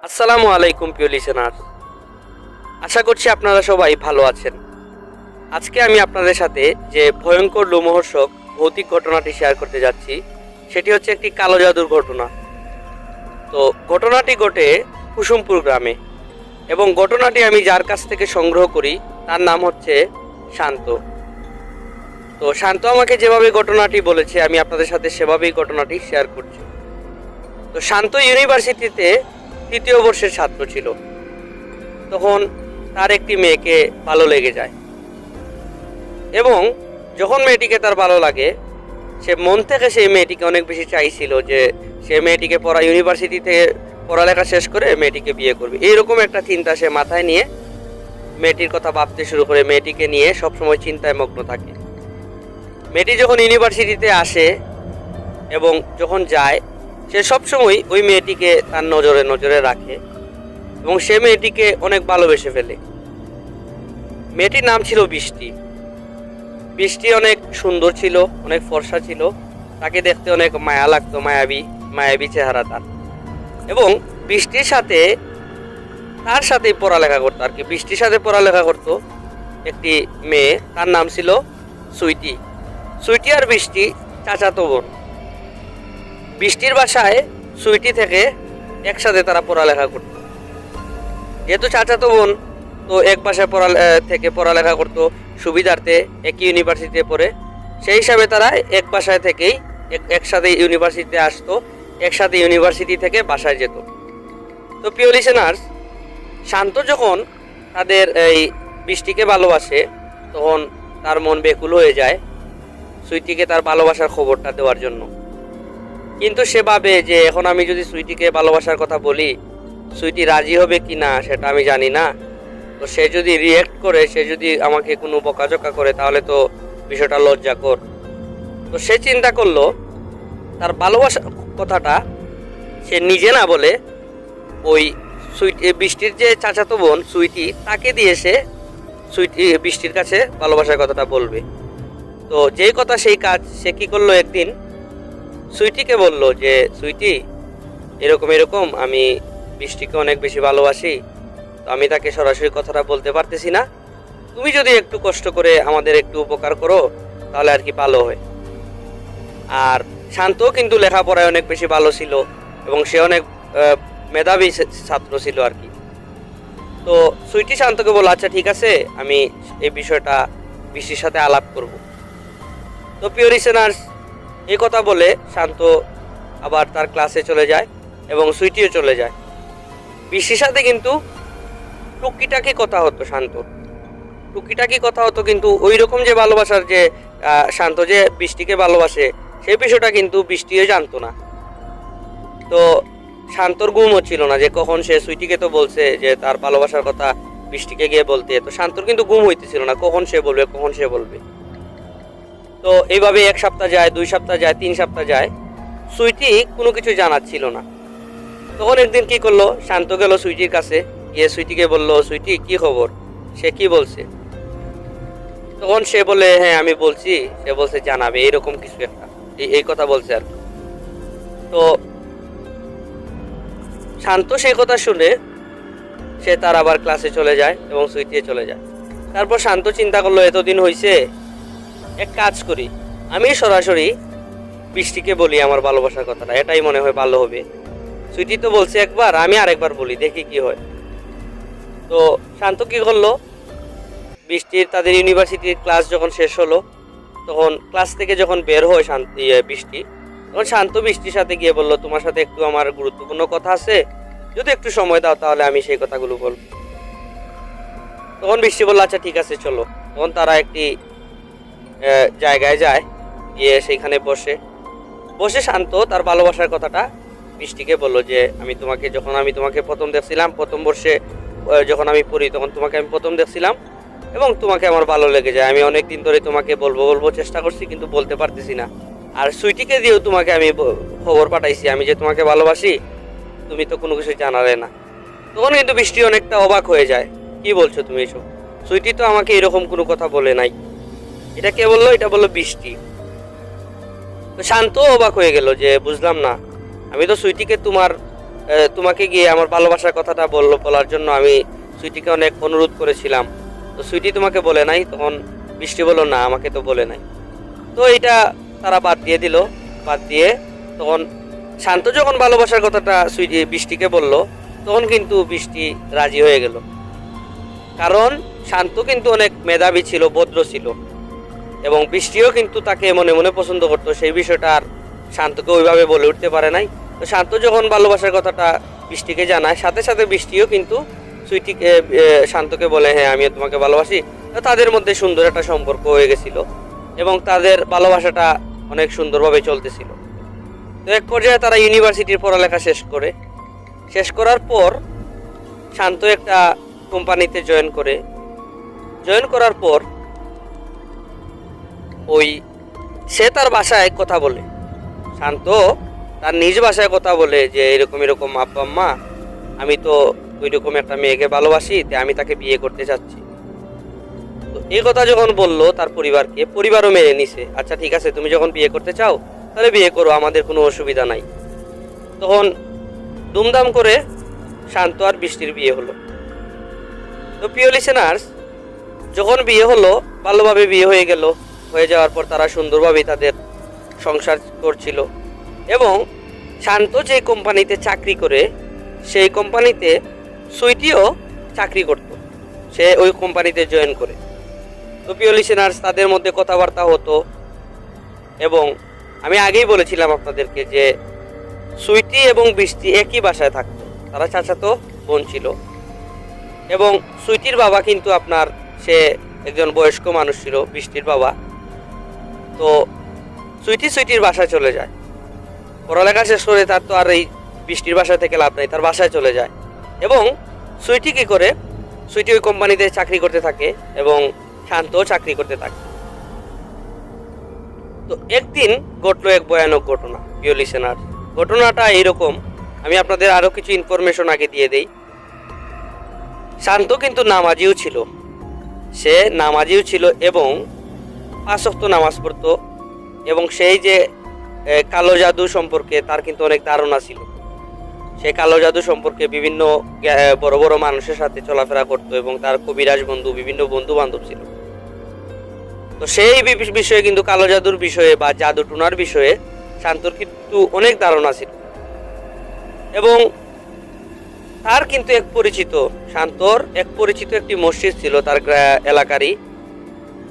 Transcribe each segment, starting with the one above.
আসসালামু আলাইকুম প্রিয় লিসেনার, আশা করছি আপনারা সবাই ভালো আছেন। আজকে আমি আপনাদের সাথে যে ভয়ঙ্কর লোমহর্ষক ভৌতিক ঘটনাটি শেয়ার করতে যাচ্ছি সেটি হচ্ছে একটি কালো জাদুর ঘটনা। তো ঘটনাটি ঘটে কুসুমপুর গ্রামে এবং ঘটনাটি আমি যার কাছ থেকে সংগ্রহ করি তার নাম হচ্ছে শান্ত। তো শান্ত আমাকে যেভাবে ঘটনাটি বলেছে আমি আপনাদের সাথে সেভাবেই ঘটনাটি শেয়ার করছি। তো শান্ত ইউনিভার্সিটিতে তৃতীয় বর্ষের ছাত্র ছিল। তখন তার একটি মেয়েকে ভালো লেগে যায় এবং যখন মেয়েটিকে তার ভালো লাগে সে মন থেকে সেই মেয়েটিকে অনেক বেশি চাইছিল যে সে মেয়েটিকে ইউনিভার্সিটিতে পড়ালেখা শেষ করে মেয়েটিকে বিয়ে করবে। এইরকম একটা চিন্তা সে মাথায় নিয়ে মেয়েটির কথা ভাবতে শুরু করে, মেয়েটিকে নিয়ে সবসময় চিন্তায় মগ্ন থাকে। মেয়েটি যখন ইউনিভার্সিটিতে আসে এবং যখন যায় সে সবসময় ওই মেয়েটিকে তার নজরে রাখে এবং সে মেয়েটিকে অনেক ভালোবেসে ফেলে। মেয়েটির নাম ছিল বৃষ্টি। বৃষ্টি অনেক সুন্দর ছিল, অনেক ফর্সা ছিল, তাকে দেখতে অনেক মায়া লাগতো, মায়াবী চেহারা তার। এবং বৃষ্টির সাথে তার সাথেই পড়ালেখা করতো আর কি। বৃষ্টির সাথে পড়ালেখা করতো একটি মেয়ে, তার নাম ছিল সুইটি। সুইটি আর বৃষ্টি চাচাতো বোন। বৃষ্টির বাসায় সুইটি থেকে একসাথে তারা পড়ালেখা করত। যেহেতু চাচাতো বোন তো এক বাসায় পড়ালেখা করতো সুবিধার্থে, একই ইউনিভার্সিটিতে পড়ে, সেই হিসাবে তারা এক বাসায় থেকেই একসাথে ইউনিভার্সিটিতে আসতো, একসাথে ইউনিভার্সিটি থেকে বাসায় যেত। তো প্রিয় লিসেনার্স, শান্ত যখন তাদের এই বৃষ্টিকে ভালোবাসে তখন তার মন বেকুল হয়ে যায় সুইটিকে তার ভালোবাসার খবরটা দেওয়ার জন্য। কিন্তু সে ভাবে যে এখন আমি যদি সুইটিকে ভালোবাসার কথা বলি সুইটি রাজি হবে কি না সেটা আমি জানি না। তো সে যদি রিয়েক্ট করে, সে যদি আমাকে কোনো বকাঝকা করে তাহলে তো বিষয়টা লজ্জাকর। তো সে চিন্তা করলো তার ভালোবাসার কথাটা সে নিজে না বলে ওই বৃষ্টির যে চাচাতো বোন সুইটি তাকে দিয়ে সে বৃষ্টির কাছে ভালোবাসার কথাটা বলবে। তো যেই কথা সেই কাজ। সে কি করলো, একদিন সুইটিকে বলল যে সুইটি এরকম এরকম আমি বৃষ্টিকে অনেক বেশি ভালোবাসি, তো আমি তাকে সরাসরি কথাটা বলতে পারতেছি না, তুমি যদি একটু কষ্ট করে আমাদের একটু উপকার করো তাহলে আর কি ভালো হয়। আর শান্ত কিন্তু লেখাপড়ায় অনেক বেশি ভালো ছিল এবং সে অনেক মেধাবী ছাত্র ছিল আর কি। তো সুইটি শান্তকে বলল আচ্ছা ঠিক আছে, আমি এই বিষয়টা বৃষ্টির সাথে আলাপ করব। তো প্রিয় লিসেনার্স, এই কথা বলে শান্ত আবার তার ক্লাসে চলে যায় এবং সুইটিও চলে যায়। বৃষ্টির সাথে কিন্তু টুকিটাকি কথা হতো, টুকিটাকি কথা হতো, কিন্তু ওই রকম যে ভালোবাসার যে শান্ত যে বৃষ্টিকে ভালোবাসে সেই বিষয়টা কিন্তু বৃষ্টিও জানতো না। তো শান্তর ঘুম হচ্ছিল না যে কখন সে সুইটিকে তো বলছে যে তার ভালোবাসার কথা বৃষ্টিকে গিয়ে বলতে, তো শান্তর কিন্তু ঘুম হইতেছিল না কখন সে বলবে। তো এইভাবে 1 সপ্তাহ যায়, 2 সপ্তাহ যায়, 3 সপ্তাহ যায়, সুইটি কোনো কিছু জানাচ্ছিল না। তখন একদিন কি করলো, শান্ত গেল সুইটির কাছে, গিয়ে সুইটিকে বলল সুইটি কি খবর, সে কি বলছে। তখন সে বলে হ্যাঁ আমি বলছি, সে বলছে জানাবে এরকম কিছু একটা, এই কথা বলছে আর। তো শান্ত সেই কথা শুনে সে তার আবার ক্লাসে চলে যায় এবং সুইটি চলে যায়। তারপর শান্ত চিন্তা করলো এতদিন হয়েছে, এক কাজ করি, আমি সরাসরি বৃষ্টিকে বলি আমার ভালোবাসার কথাটা, এটাই মনে হয় ভালো হবে। সুইটি তো বলছে একবার, আমি আরেকবার বলি, দেখি কি হয়। তো শান্ত কি করলো, তাদের ইউনিভার্সিটির ক্লাস যখন শেষ হলো তখন ক্লাস থেকে যখন বের হয় বৃষ্টি, তখন শান্ত বৃষ্টির সাথে গিয়ে বলল তোমার সাথে একটু আমার গুরুত্বপূর্ণ কথা আছে, যদি একটু সময় দাও তাহলে আমি সেই কথাগুলো বলবো। তখন বৃষ্টি বলল আচ্ছা ঠিক আছে চলো। তখন তারা একটি জায়গায় যায়, গিয়ে সেইখানে বসে শান্ত তার ভালোবাসার কথাটা বৃষ্টিকে বলল যে আমি তোমাকে প্রথম দেখছিলাম, প্রথম বর্ষে যখন আমি পড়ি তখন তোমাকে আমি প্রথম দেখছিলাম এবং তোমাকে আমার ভালো লেগে যায়। আমি অনেক দিন ধরে তোমাকে বলবো চেষ্টা করছি কিন্তু বলতে পারতেছি না। আর সুইটিকে দিয়েও তোমাকে আমি খবর পাঠাইছি আমি যে তোমাকে ভালোবাসি, তুমি তো কোনো কিছু জানালে না। তখন কিন্তু বৃষ্টি অনেকটা অবাক হয়ে যায়, কি বলছো তুমি এসব, সুইটি তো আমাকে এরকম কোনো কথা বলে নাই। এটা কে বললো, এটা বললো বৃষ্টি। তো শান্ত অবাক হয়ে গেল যে বুঝলাম না, আমি তো সুইটিকে তোমার তোমাকে গিয়ে আমার ভালোবাসার কথাটা বলার জন্য আমি সুইটিকে অনেক অনুরোধ করেছিলাম, তো সুইটি তোমাকে বলে নাই? তখন বৃষ্টি বলল, না, আমাকে তো বলে নাই। তো এটা তারা বাদ দিয়ে দিল। বাদ দিয়ে তখন শান্ত যখন ভালোবাসার কথাটা বৃষ্টিকে বলল, তখন কিন্তু বৃষ্টি রাজি হয়ে গেল। কারণ শান্ত কিন্তু অনেক মেধাবী ছিল, ভদ্র ছিল, এবং বৃষ্টিও কিন্তু তাকে মনে মনে পছন্দ করতো। সেই বিষয়টা আর শান্তকে ওইভাবে বলে উঠতে পারে নাই। তো শান্ত যখন ভালোবাসার কথাটা বৃষ্টিকে জানায়, সাথে সাথে বৃষ্টিও কিন্তু সুইটিকে শান্তকে বলে, হ্যাঁ, আমিও তোমাকে ভালোবাসি। তো তাদের মধ্যে সুন্দর একটা সম্পর্ক হয়ে গেছিল এবং তাদের ভালোবাসাটা অনেক সুন্দরভাবে চলতেছিল। তো এক পর্যায়ে তারা ইউনিভার্সিটির পড়ালেখা শেষ করার পর শান্ত একটা কোম্পানিতে জয়েন করার পর সে তার ভাষায় কথা বলে। শান্ত তার নিজ ভাষায় কথা বলে যে এরকম এরকম আব্বা আম্মা, আমি তো ওই রকম একটা মেয়েকে ভালোবাসি, তাই আমি তাকে বিয়ে করতে চাচ্ছি। তো এই কথা যখন বললো তার পরিবারও মেনে নিছে। আচ্ছা, ঠিক আছে, তুমি যখন বিয়ে করতে চাও তাহলে বিয়ে করো, আমাদের কোনো অসুবিধা নাই। তখন ধুমধাম করে শান্ত আর বৃষ্টির বিয়ে হলো। তো প্রিয় লিসেনার্স, যখন বিয়ে হলো, ভালোভাবে বিয়ে হয়ে যাওয়ার পর তারা সুন্দরভাবে তাদের সংসার করছিল। এবং শান্ত যে কোম্পানিতে চাকরি করে, সেই কোম্পানিতে সুইটিও চাকরি করত। সে ওই কোম্পানিতে জয়েন করে। তো প্রিয় লিসেনার্স, তাদের মধ্যে কথাবার্তা হতো। এবং আমি আগেই বলেছিলাম আপনাদেরকে যে সুইটি এবং বৃষ্টি একই বাসায় থাকতো, তারা চাচাতো বোন ছিল। এবং সুইটির বাবা কিন্তু সে একজন বয়স্ক মানুষ ছিল, বৃষ্টির বাবা। তো সুইটির বাসায় চলে যায়। পড়ালেখা শেষ করে তার তো আর এই বৃষ্টির বাসায় থেকে লাভ নাই, তার বাসায় চলে যায়। এবং সুইটি কি করে, সুইটি ওই কোম্পানিতে চাকরি করতে থাকে এবং শান্তও চাকরি করতে থাকে। তো একদিন ঘটলো এক ভয়ানক ঘটনা। প্রিয় লিসেনার, ঘটনাটা এইরকম, আমি আপনাদের আরো কিছু ইনফরমেশন আগে দিয়ে দেই। শান্ত কিন্তু নামাজিও ছিল এবং 5 ওয়াক্ত নামাজ পড়তো। এবং সেই যে কালো জাদু সম্পর্কে তার কিন্তু অনেক ধারণা ছিল। সে কালো জাদু সম্পর্কে বিভিন্ন বড় বড় মানুষের সাথে চলাফেরা করতো এবং তার কবিরাজ বন্ধু, বিভিন্ন বন্ধু বান্ধব ছিল। তো সেই বিষয়ে কিন্তু কালো জাদুর বিষয়ে বা জাদু টুনার বিষয়ে শান্তর কিন্তু অনেক ধারণা ছিল। এবং তার কিন্তু শান্তর এক পরিচিত একটি মসজিদ ছিল তার এলাকারই।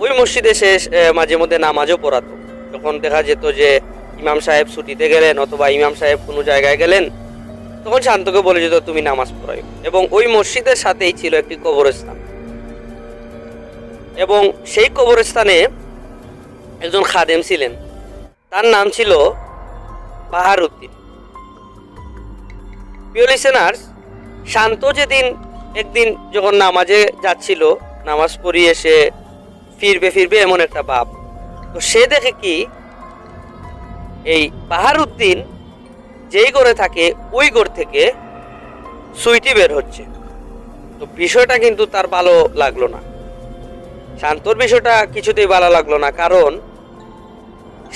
ওই মসজিদে সে মাঝে মধ্যে নামাজও পড়াতো। যখন দেখা যেত যে ইমাম সাহেব ছুটিতে গেলেন অথবা ইমাম সাহেব কোনো জায়গায় গেলেন, তখন শান্তকে বলে যেত, তুমি নামাজ পড়াই। এবং ওই মসজিদের সাথেই ছিল একটি কবরস্থান। এবং সেই কবরস্থানে একজন খাদেম ছিলেন, তার নাম ছিল বাহারউদ্দিন। প্রিয় লিসেনার্স, শান্ত একদিন যখন নামাজে যাচ্ছিল, নামাজ পড়িয়ে সে ফিরবে এমন একটা ভাব। তো সে দেখে কি, এই বাহারউদ্দিন যেই ঘরে থাকে ওই ঘর থেকে সুইটি বের হচ্ছে। তো বিষয়টা কিন্তু তার ভালো লাগলো না। শান্তর বিষয়টা কিছুতেই ভালো লাগলো না, কারণ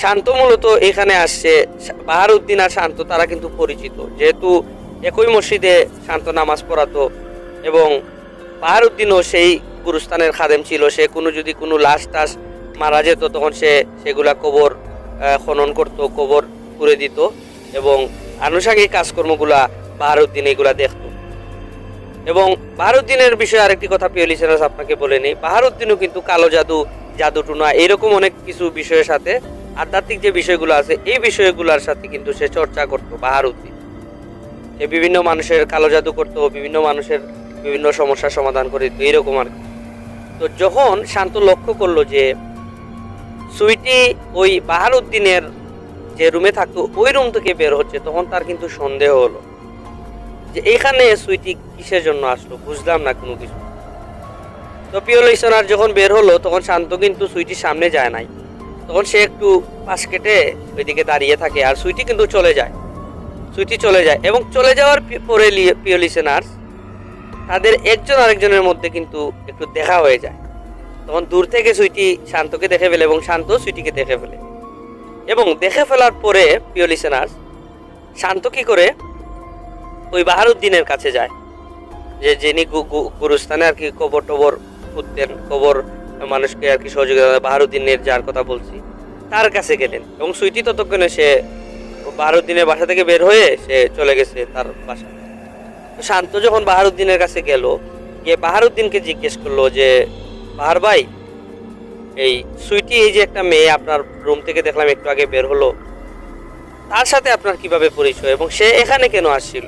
শান্ত মূলত এখানে আসছে, বাহারউদ্দিন আর শান্ত তারা কিন্তু পরিচিত, যেহেতু একই মসজিদে শান্ত নামাজ পড়াতো এবং বাহারউদ্দিনও সেই গুরুস্থানের খাদেম ছিল। সে যদি কোনো লাশ টাশ মারা যেত, তখন সেগুলা কবর খনন করত, কবর করে দিত এবং আনুষঙ্গিক কাজকর্মগুলা বাহারউদ্দিন এগুলা দেখত। এবং বাহারউদ্দিনের বিষয়ে আরেকটি কথা প্রিয় লিসেনার্স আপনাকে বলে নেই, বাহারউদ্দিনও কিন্তু কালো জাদু টুনা এরকম অনেক কিছু বিষয়ের সাথে, আধ্যাত্মিক যে বিষয়গুলো আছে এই বিষয়গুলোর সাথে কিন্তু সে চর্চা করতো। বাহারউদ্দিন সে বিভিন্ন মানুষের কালো জাদু করতো, বিভিন্ন মানুষের বিভিন্ন সমস্যার সমাধান করে দিত, এইরকম আর কি। তো যখন শান্ত লক্ষ্য করলো যে সুইটি ওই বাহারউদ্দিনের যে রুমে থাকতো ওই রুম থেকে বের হচ্ছে, তখন তার কিন্তু সন্দেহ হলো যে এখানে সুইটি কিসের জন্য আসলো, বুঝলাম না কোনো কিছু। তো প্রিয় লিসেনার, যখন বের হলো তখন শান্ত কিন্তু সুইটির সামনে যায় নাই, তখন সে একটু পাশ কেটে ওইদিকে দাঁড়িয়ে থাকে। আর সুইটি কিন্তু চলে যায় এবং চলে যাওয়ার পরে প্রিয় লিসেনার, তাদের একজন আরেকজনের মধ্যে কিন্তু একটু দেখা হয়ে যায়। তখন দূর থেকে সুইটি শান্তকে দেখে ফেলে এবং শান্ত সুইটিকে দেখে ফেলে। এবং দেখে ফেলার পরে প্রিয় লিসেনার, শান্ত কি করে, ওই বাহারুদ্দিনের কাছে যায়, যে যিনি গুরুস্থানে আর কি কবর টবর খুঁজতেন, কবর মানুষকে আর কি সহযোগিতা, বাহারুদ্দিনের যার কথা বলছি তার কাছে গেলেন। এবং সুইটি ততক্ষণে সে বাহারুদ্দিনের বাসা থেকে বের হয়ে সে চলে গেছে তার বাসা। তো শান্ত যখন বাহারুদ্দিনের কাছে গেল, গিয়ে বাহারুদ্দিনকে জিজ্ঞেস করলো যে বাহার ভাই, এই সুইটি, এই যে একটা মেয়ে আপনার রুম থেকে দেখলাম একটু আগে বের হলো, তার সাথে আপনার কিভাবে পরিচয় এবং সে এখানে কেন আসছিল?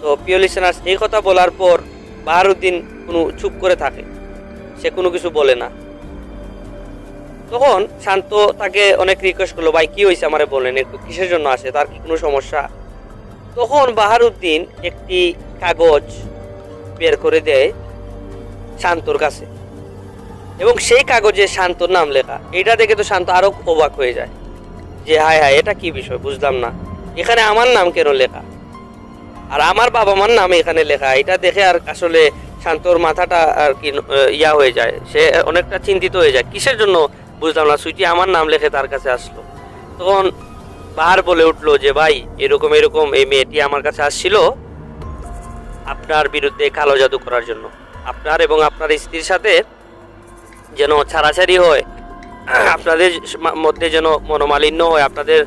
তো প্রিয় লিসেনার্স, এই কথা বলার পর বাহারুদ্দিন কোনো চুপ করে থাকে, সে কোনো কিছু বলে না। তখন শান্ত তাকে অনেক রিকোয়েস্ট করলো, ভাই কি হয়েছে আমারে বলেন, একটু কিসের জন্য আসে, তার কি কোনো সমস্যা? তখন বাহারুদ্দিন একটি কাগজ বের করে দেয় শান্তর কাছে, এবং সেই কাগজে শান্তর নাম লেখা। এটা দেখে তো শান্ত আরো অবাক হয়ে যায় যে হায় হায়, এটা কি বিষয়, বুঝলাম না, এখানে আমার নাম কেন লেখা, আর আমার বাবা মার নাম এখানে লেখা। এটা দেখে আর আসলে শান্তর মাথাটা আর কি ইয়া হয়ে যায়, সে অনেকটা চিন্তিত হয়ে যায়, কিসের জন্য বুঝলাম না, সুইটি আমার নাম লেখে তার কাছে আসলো। তখন বাহার বলে উঠলো যে ভাই, এরকম এরকম এই মেয়েটি আমার কাছে আসছিল আপনার বিরুদ্ধে কালো জাদু করার জন্য, আপনার এবং আপনার স্ত্রীর সাথে যেন ছাড়াছাড়ি হয়, আপনাদের মধ্যে যেন মনোমালিন্য হয়, আপনাদের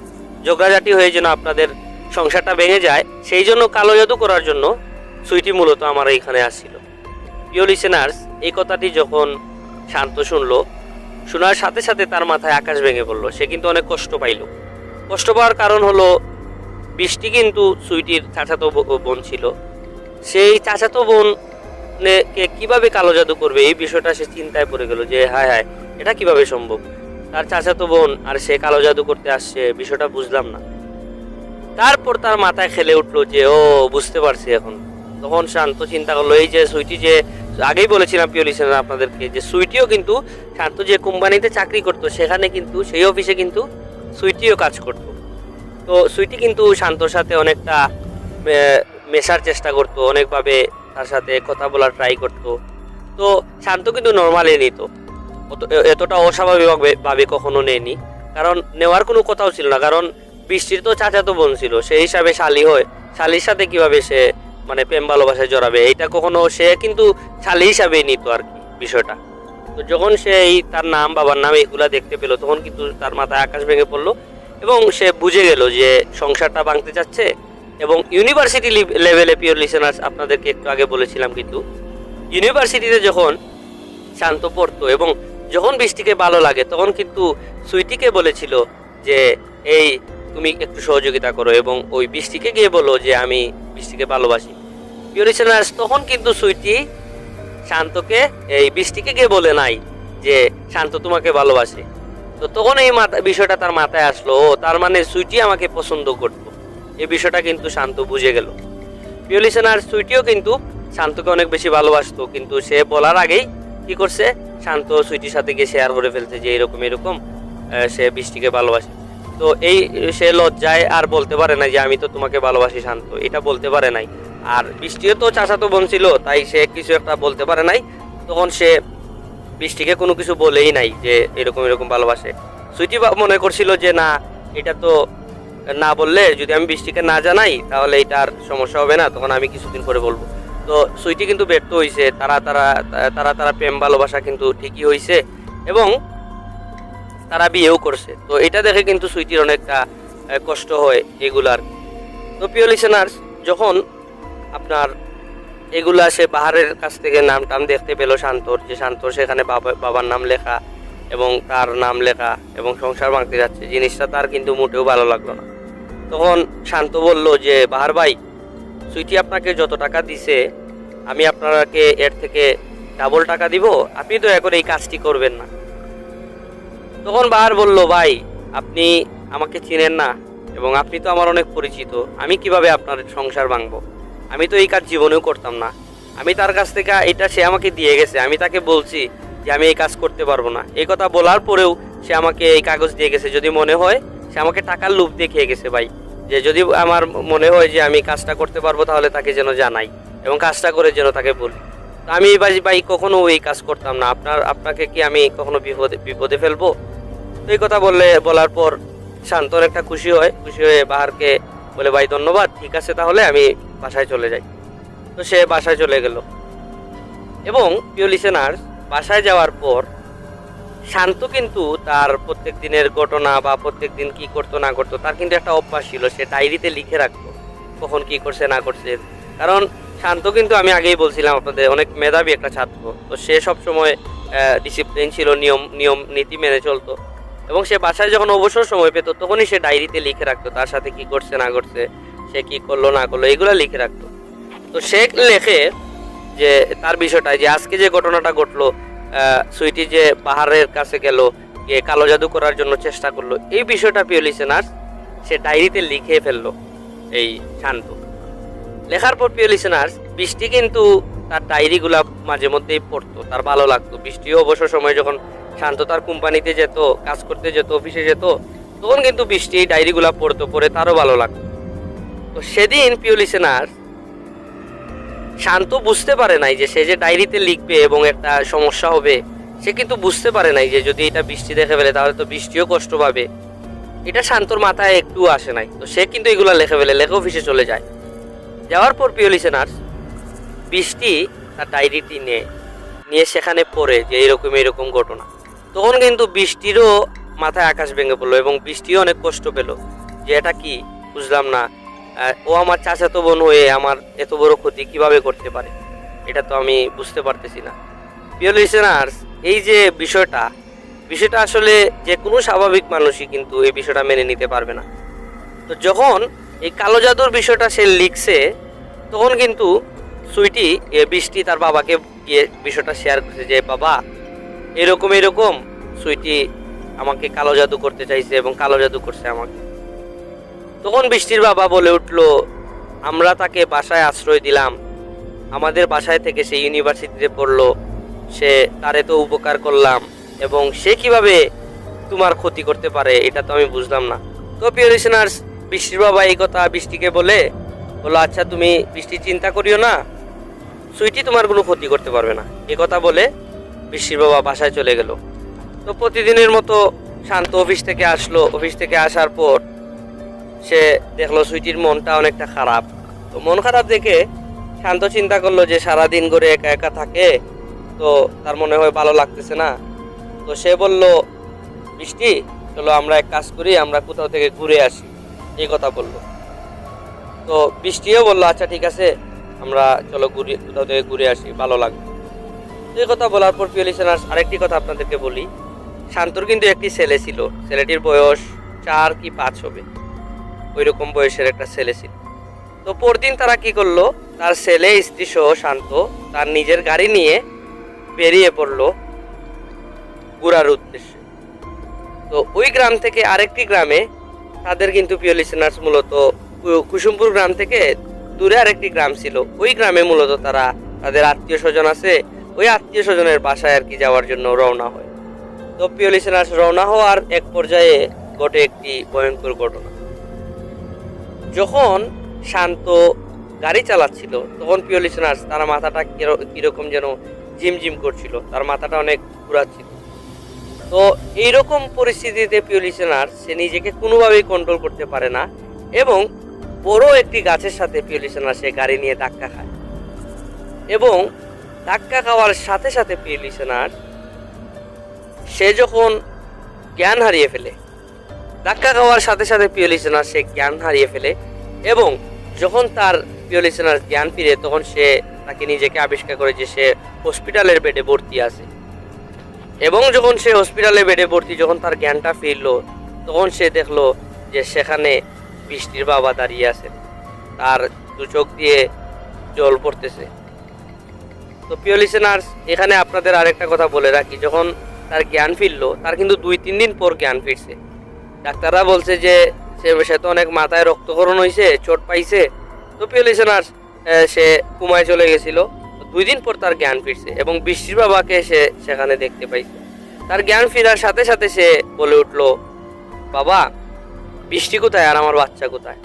ঝগড়াঝাটি হয়ে যেন আপনাদের সংসারটা ভেঙে যায়, সেই জন্য কালো জাদু করার জন্য সুইটি মূলত আমার এইখানে আসছিল। প্রিয় লিসেনার্স, এই কথাটি যখন শান্ত শুনলো, শোনার সাথে সাথে তার মাথায় আকাশ ভেঙে পড়লো। সে কিন্তু অনেক কষ্ট পাইল। কষ্ট পাওয়ার কারণ হলো, বৃষ্টি কিন্তু সুইটির চাচাতো বোন ছিল। সেই চাচাতো বোনকে কিভাবে কালো জাদু করবে, এই বিষয়টা সে চিন্তায় পড়ে গেল যে হায় হায়, এটা কিভাবে সম্ভব, তার চাচাতো বোন আর সে কালো জাদু করতে আসছে, বিষয়টা বুঝলাম না। তারপর তার মাথায় খেলে উঠলো যে ও বুঝতে পারছি এখন। তখন শান্ত চিন্তা করলো, এই যে সুইটি, যে আগেই বলেছিলাম প্রিয় লিসেনার আপনাদেরকে, যে সুইটিও কিন্তু শান্ত যে কোম্পানিতে চাকরি করতো সেখানে কিন্তু সেই অফিসে কিন্তু সুইটিও কাজ করতো। তো সুইটি কিন্তু শান্তর সাথে অনেকটা মেশার চেষ্টা করতো, অনেকভাবে তার সাথে কথা বলার ট্রাই করতো। তো শান্ত কিন্তু নর্মালি নিত, এতটা অস্বাভাবিকভাবে কখনো নেয়নি, কারণ নেওয়ার কোনো কথাও ছিল না। কারণ বৃষ্টির তো চাচাতো বোন ছিল, সেই হিসাবে শালি হয়, শালির সাথে কিভাবে সে মানে প্রেম ভালোবাসায় জড়াবে, এইটা কখনো সে কিন্তু শালি হিসাবেই নিত আর কি বিষয়টা। তো যখন সে এই তার নাম, বাবার নাম এগুলা দেখতে পেলো, তখন কিন্তু তার মাথায় আকাশ ভেঙে পড়লো এবং সে বুঝে গেল যে সংসারটা ভাঙতে যাচ্ছে। এবং ইউনিভার্সিটি লেভেলে, প্রিয় লিসেনার্স আপনাদেরকে একটু আগে বলেছিলাম, কিন্তু ইউনিভার্সিটিতে যখন শান্ত পড়তো এবং যখন বৃষ্টিকে ভালো লাগে, তখন কিন্তু সুইটিকে বলেছিল যে এই তুমি একটু সহযোগিতা করো, এবং ওই বৃষ্টিকে গিয়ে বলো যে আমি বৃষ্টিকে ভালোবাসি। প্রিয় লিসেনার্স, তখন কিন্তু সুইটি শান্তকে, এই বৃষ্টিকে গিয়ে বলে নাই যে শান্ত তোমাকে ভালোবাসে। তো তখন এই বিষয়টা তার মাথায় আসলো, ও তার মানে সুইটি আমাকে পছন্দ করতো, এই বিষয়টা কিন্তু শান্ত বুঝে গেল। প্রিয় লিসেনার, সুইটিও কিন্তু শান্তকে অনেক বেশি ভালোবাসতো, কিন্তু সে বলার আগেই কি করছে, শান্ত সুইটির সাথে গিয়ে শেয়ার করে ফেলছে যে এরকম এরকম সে বৃষ্টিকে ভালোবাসে। তো এই সে লজ্জায় আর বলতে পারে না যে আমি তো তোমাকে ভালোবাসি শান্ত, এটা বলতে পারে নাই। আর বৃষ্টিও তো চাচাতো বোন ছিল, তাই সে কিছু একটা বলতে পারে নাই। তখন সে বৃষ্টিকে কোনো কিছু বলেই নাই যে এরকম এরকম ভালোবাসে। সুইটি মনে করছিল যে না, এটা তো না বললে, যদি আমি বৃষ্টিকে না জানাই তাহলে এটার সমস্যা হবে না, তখন আমি কিছুদিন পরে বলবো। তো সুইটি কিন্তু ব্যর্থ হয়েছে, তারা প্রেম ভালোবাসা কিন্তু ঠিকই হয়েছে এবং তারা বিয়েও করছে। তো এটা দেখে কিন্তু সুইটির অনেকটা কষ্ট হয় এগুলার। তো প্রিয় লিসেনার্স, যখন আপনার এগুলা সে বাহারের কাছ থেকে নাম টাম দেখতে পেল শান্তর, যে শান্তর সেখানে বাবার নাম লেখা এবং তার নাম লেখা এবং সংসার ভাঙতে যাচ্ছে, জিনিসটা তার কিন্তু মোটেও ভালো লাগলো না। তখন শান্ত বলল যে বাহার ভাই, সুইটি আপনাকে যত টাকা দিছে আমি আপনাকে এর থেকে ডাবল টাকা দিব, আপনি দয়া করে এই কাজটি করবেন না। তখন বাহার বলল, ভাই আপনি আমাকে চিনেন না এবং আপনি তো আমার অনেক পরিচিত, আমি কিভাবে আপনার সংসার ভাঙবো, আমি তো এই কাজ জীবনেও করতাম না। আমি তার কাছ থেকে, এটা সে আমাকে দিয়ে গেছে, আমি তাকে বলছি যে আমি এই কাজ করতে পারবো না। এই কথা বলার পরেও সে আমাকে এই কাগজ দিয়ে গেছে। যদি মনে হয় সে আমাকে টাকার লোভ দিয়ে খেয়ে গেছে ভাই, যে যদি আমার মনে হয় যে আমি কাজটা করতে পারবো তাহলে তাকে যেন জানাই এবং কাজটা করে যেন তাকে বলি। তো আমি ভাই কখনো এই কাজ করতাম না, আপনাকে কি আমি কখনো বিপদে ফেলবো? তো এই কথা বলার পর শান্তর একটা খুশি হয়ে বাহারকে বলে ভাই ধন্যবাদ, ঠিক আছে তাহলে আমি বাসায় চলে যাই। তো সে বাসায় চলে গেল এবং প্রিয় লিসেনার্স, বাসায় যাওয়ার পর শান্ত কিন্তু তার প্রত্যেক দিনের ঘটনা বা প্রত্যেক দিন কি করতো না করতো তার কিন্তু একটা অভ্যাস ছিল, সে ডায়েরিতে লিখে রাখতো কখন কি করছে না করছে। কারণ শান্ত কিন্তু আমি আগেই বলছিলাম আপনাদের অনেক মেধাবী একটা ছাত্র, তো সে সবসময় ডিসিপ্লিন ছিল, নিয়ম নীতি মেনে চলতো এবং সে বাসায় যখন অবসর সময় পেত তখনই সে ডায়েরিতে লিখে রাখতো তার সাথে কি করছে না করছে, সে কি করলো না করলো এগুলো লিখে রাখতো। তো সে লেখে যে তার বিষয়টা যে আজকে যে ঘটনাটা ঘটলো, সুইটি যে পাহাড়ের কাছে গেল, গিয়ে কালো জাদু করার জন্য চেষ্টা করলো, এই বিষয়টা প্রিয় লিসেনার্স সে ডায়েরিতে লিখে ফেললো এই শান্ত। লেখার পর প্রিয় লিসেনার্স, বৃষ্টি কিন্তু তার ডায়েরিগুলা মাঝে মধ্যেই পড়তো, তার ভালো লাগতো। বৃষ্টিও অবসর সময় যখন শান্ত তার কোম্পানিতে যেত, কাজ করতে যেত, অফিসে যেত, তখন কিন্তু বৃষ্টি এই ডায়েরিগুলা পড়তো, পড়ে তারও ভালো লাগতো। তো সেদিন প্রিয় লিসেনার্স, শান্ত বুঝতে পারে নাই যে সে যে ডায়েরিতে লিখবে এবং একটা সমস্যা হবে, সে কিন্তু বুঝতে পারে নাই যে যদি এটা বৃষ্টি দেখে ফেলে তাহলে তো বৃষ্টিও কষ্ট পাবে। এটা শান্তর মাথায় একটু আসে নাই। তো সে কিন্তু এগুলো লিখে ফেলে, লেখে অফিসে চলে যায়। যাওয়ার পর প্রিয় লিসেনার্স, বৃষ্টি তার ডায়েরিটি নিয়ে সেখানে পড়ে যে এরকম ঘটনা। তখন কিন্তু বৃষ্টিরও মাথায় আকাশ ভেঙে পড়লো এবং বৃষ্টিও অনেক কষ্ট পেল যে এটা কি বুঝলাম না, ও আমার চাচাতো বোন হয়ে আমার এত বড় ক্ষতি কিভাবে করতে পারে, এটা তো আমি বুঝতে পারতেছি না। প্রিয় লিসেনার্স, এই যে বিষয়টা আসলে যে কোনো স্বাভাবিক মানুষই কিন্তু এই বিষয়টা মেনে নিতে পারবে না। তো যখন এই কালো জাদুর বিষয়টা সে লিখছে, তখন কিন্তু সুইটি বৃষ্টি তার বাবাকে গিয়ে বিষয়টা শেয়ার করছে যে বাবা এরকম সুইটি আমাকে কালো জাদু করতে চাইছে এবং কালো জাদু করছে আমাকে। তখন বৃষ্টির বাবা বলে উঠলো, আমরা তাকে বাসায় আশ্রয় দিলাম, আমাদের বাসায় থেকে সে ইউনিভার্সিটিতে পড়লো, সে তারে তো উপকার করলাম এবং সে কিভাবে তোমার ক্ষতি করতে পারে এটা তো আমি বুঝলাম না। তো প্রিয় লিসেনার্স, বৃষ্টির বাবা এই কথা বৃষ্টিকে বলো, আচ্ছা তুমি বৃষ্টি চিন্তা করিও না, সুইটি তোমার কোনো ক্ষতি করতে পারবে না। এই কথা বলে বৃষ্টির বাবা বাসায় চলে গেল। তো প্রতিদিনের মতো শান্ত অফিস থেকে আসলো। অফিস থেকে আসার পর সে দেখলো সুইটির মনটা অনেকটা খারাপ। তো মন খারাপ দেখে শান্ত চিন্তা করলো যে সারাদিন করে একা একা থাকে, তো তার মনে হয় ভালো লাগতেছে না। তো সে বলল, বৃষ্টি চলো আমরা এক কাজ করি, আমরা কোথাও থেকে ঘুরে আসি, এই কথা বললো। তো বৃষ্টিও বললো আচ্ছা ঠিক আছে, আমরা চলো কোথাও থেকে ঘুরে আসি, ভালো লাগবে। এই কথা বলার পর প্রিয় লিসেনার্স, আরেকটি কথা আপনাদেরকে বলি, শান্তর কিন্তু একটি ছেলে ছিল, ছেলেটির বয়স 4 কি 5 হবে, ওইরকম বয়সের একটা ছেলে ছিল। তো পরদিন তারা কি করলো, তার ছেলে স্ত্রী সহ শান্ত তার নিজের গাড়ি নিয়ে বেরিয়ে পড়লো ঘোরার উদ্দেশ্যে। তো ওই গ্রাম থেকে আরেকটি গ্রামে, তাদের কিন্তু প্রিয় লিসেনার্স মূলত কুসুমপুর গ্রাম থেকে দূরে আরেকটি গ্রাম ছিল, ওই গ্রামে মূলত তারা তাদের আত্মীয় স্বজন আছে, ওই আত্মীয় স্বজনের বাসায় আর কি যাওয়ার জন্য রওনা হয়। তো প্রিয় লিসেনার্স, রওনা হওয়ার এক পর্যায়ে ঘটে একটি ভয়ঙ্কর ঘটনা। যখন শান্ত গাড়ি চালাচ্ছিল তখন প্রিয় লিসেনার্স তার মাথাটা কিরকম যেন ঝিমঝিম করছিল, তার মাথাটা অনেক ঘুরাচ্ছিল। তো এইরকম পরিস্থিতিতে প্রিয় লিসেনার্স সে নিজেকে কোনোভাবেই কন্ট্রোল করতে পারে না এবং বড় একটি গাছের সাথে প্রিয় লিসেনার্স সে গাড়ি নিয়ে ধাক্কা খায় এবং ধাক্কা খাওয়ার সাথে সাথে প্রিয় লিসেনার্স সে যখন জ্ঞান হারিয়ে ফেলে, ধাক্কা খাওয়ার সাথে সাথে প্রিয় লিসেনার্স সে জ্ঞান হারিয়ে ফেলে এবং যখন তার প্রিয় লিসেনার্স জ্ঞান ফিরে তখন সে তাকে নিজেকে আবিষ্কার করে যে সে হসপিটালের বেডে ভর্তি আছে এবং যখন সে হসপিটালের বেডে ভর্তি, যখন তার জ্ঞানটা ফিরলো তখন সে দেখলো যে সেখানে বৃষ্টির বাবা দাঁড়িয়ে আছে, তার দু চোখ দিয়ে জল পড়তেছে। তো প্রিয় লিসেনার্স, এখানে আপনাদের আরেকটা কথা বলে রাখি, যখন তার জ্ঞান ফিরলো তার কিন্তু 2-3 দিন পর জ্ঞান ফিরছে। ডাক্তাররা বলছে যে সে তো অনেক মাথায় রক্তক্ষরণ হয়েছে, চোট পাইছে। তো প্রিয় লিসেনার্স সে কুমায় চলে গেছিল, 2 দিন পর তার জ্ঞান ফিরছে এবং বৃষ্টির বাবাকে সে সেখানে দেখতে পাইছে। তার জ্ঞান ফেরার সাথে সাথে সে বলে উঠলো, বাবা বৃষ্টি কোথায় আর আমার বাচ্চা কোথায়?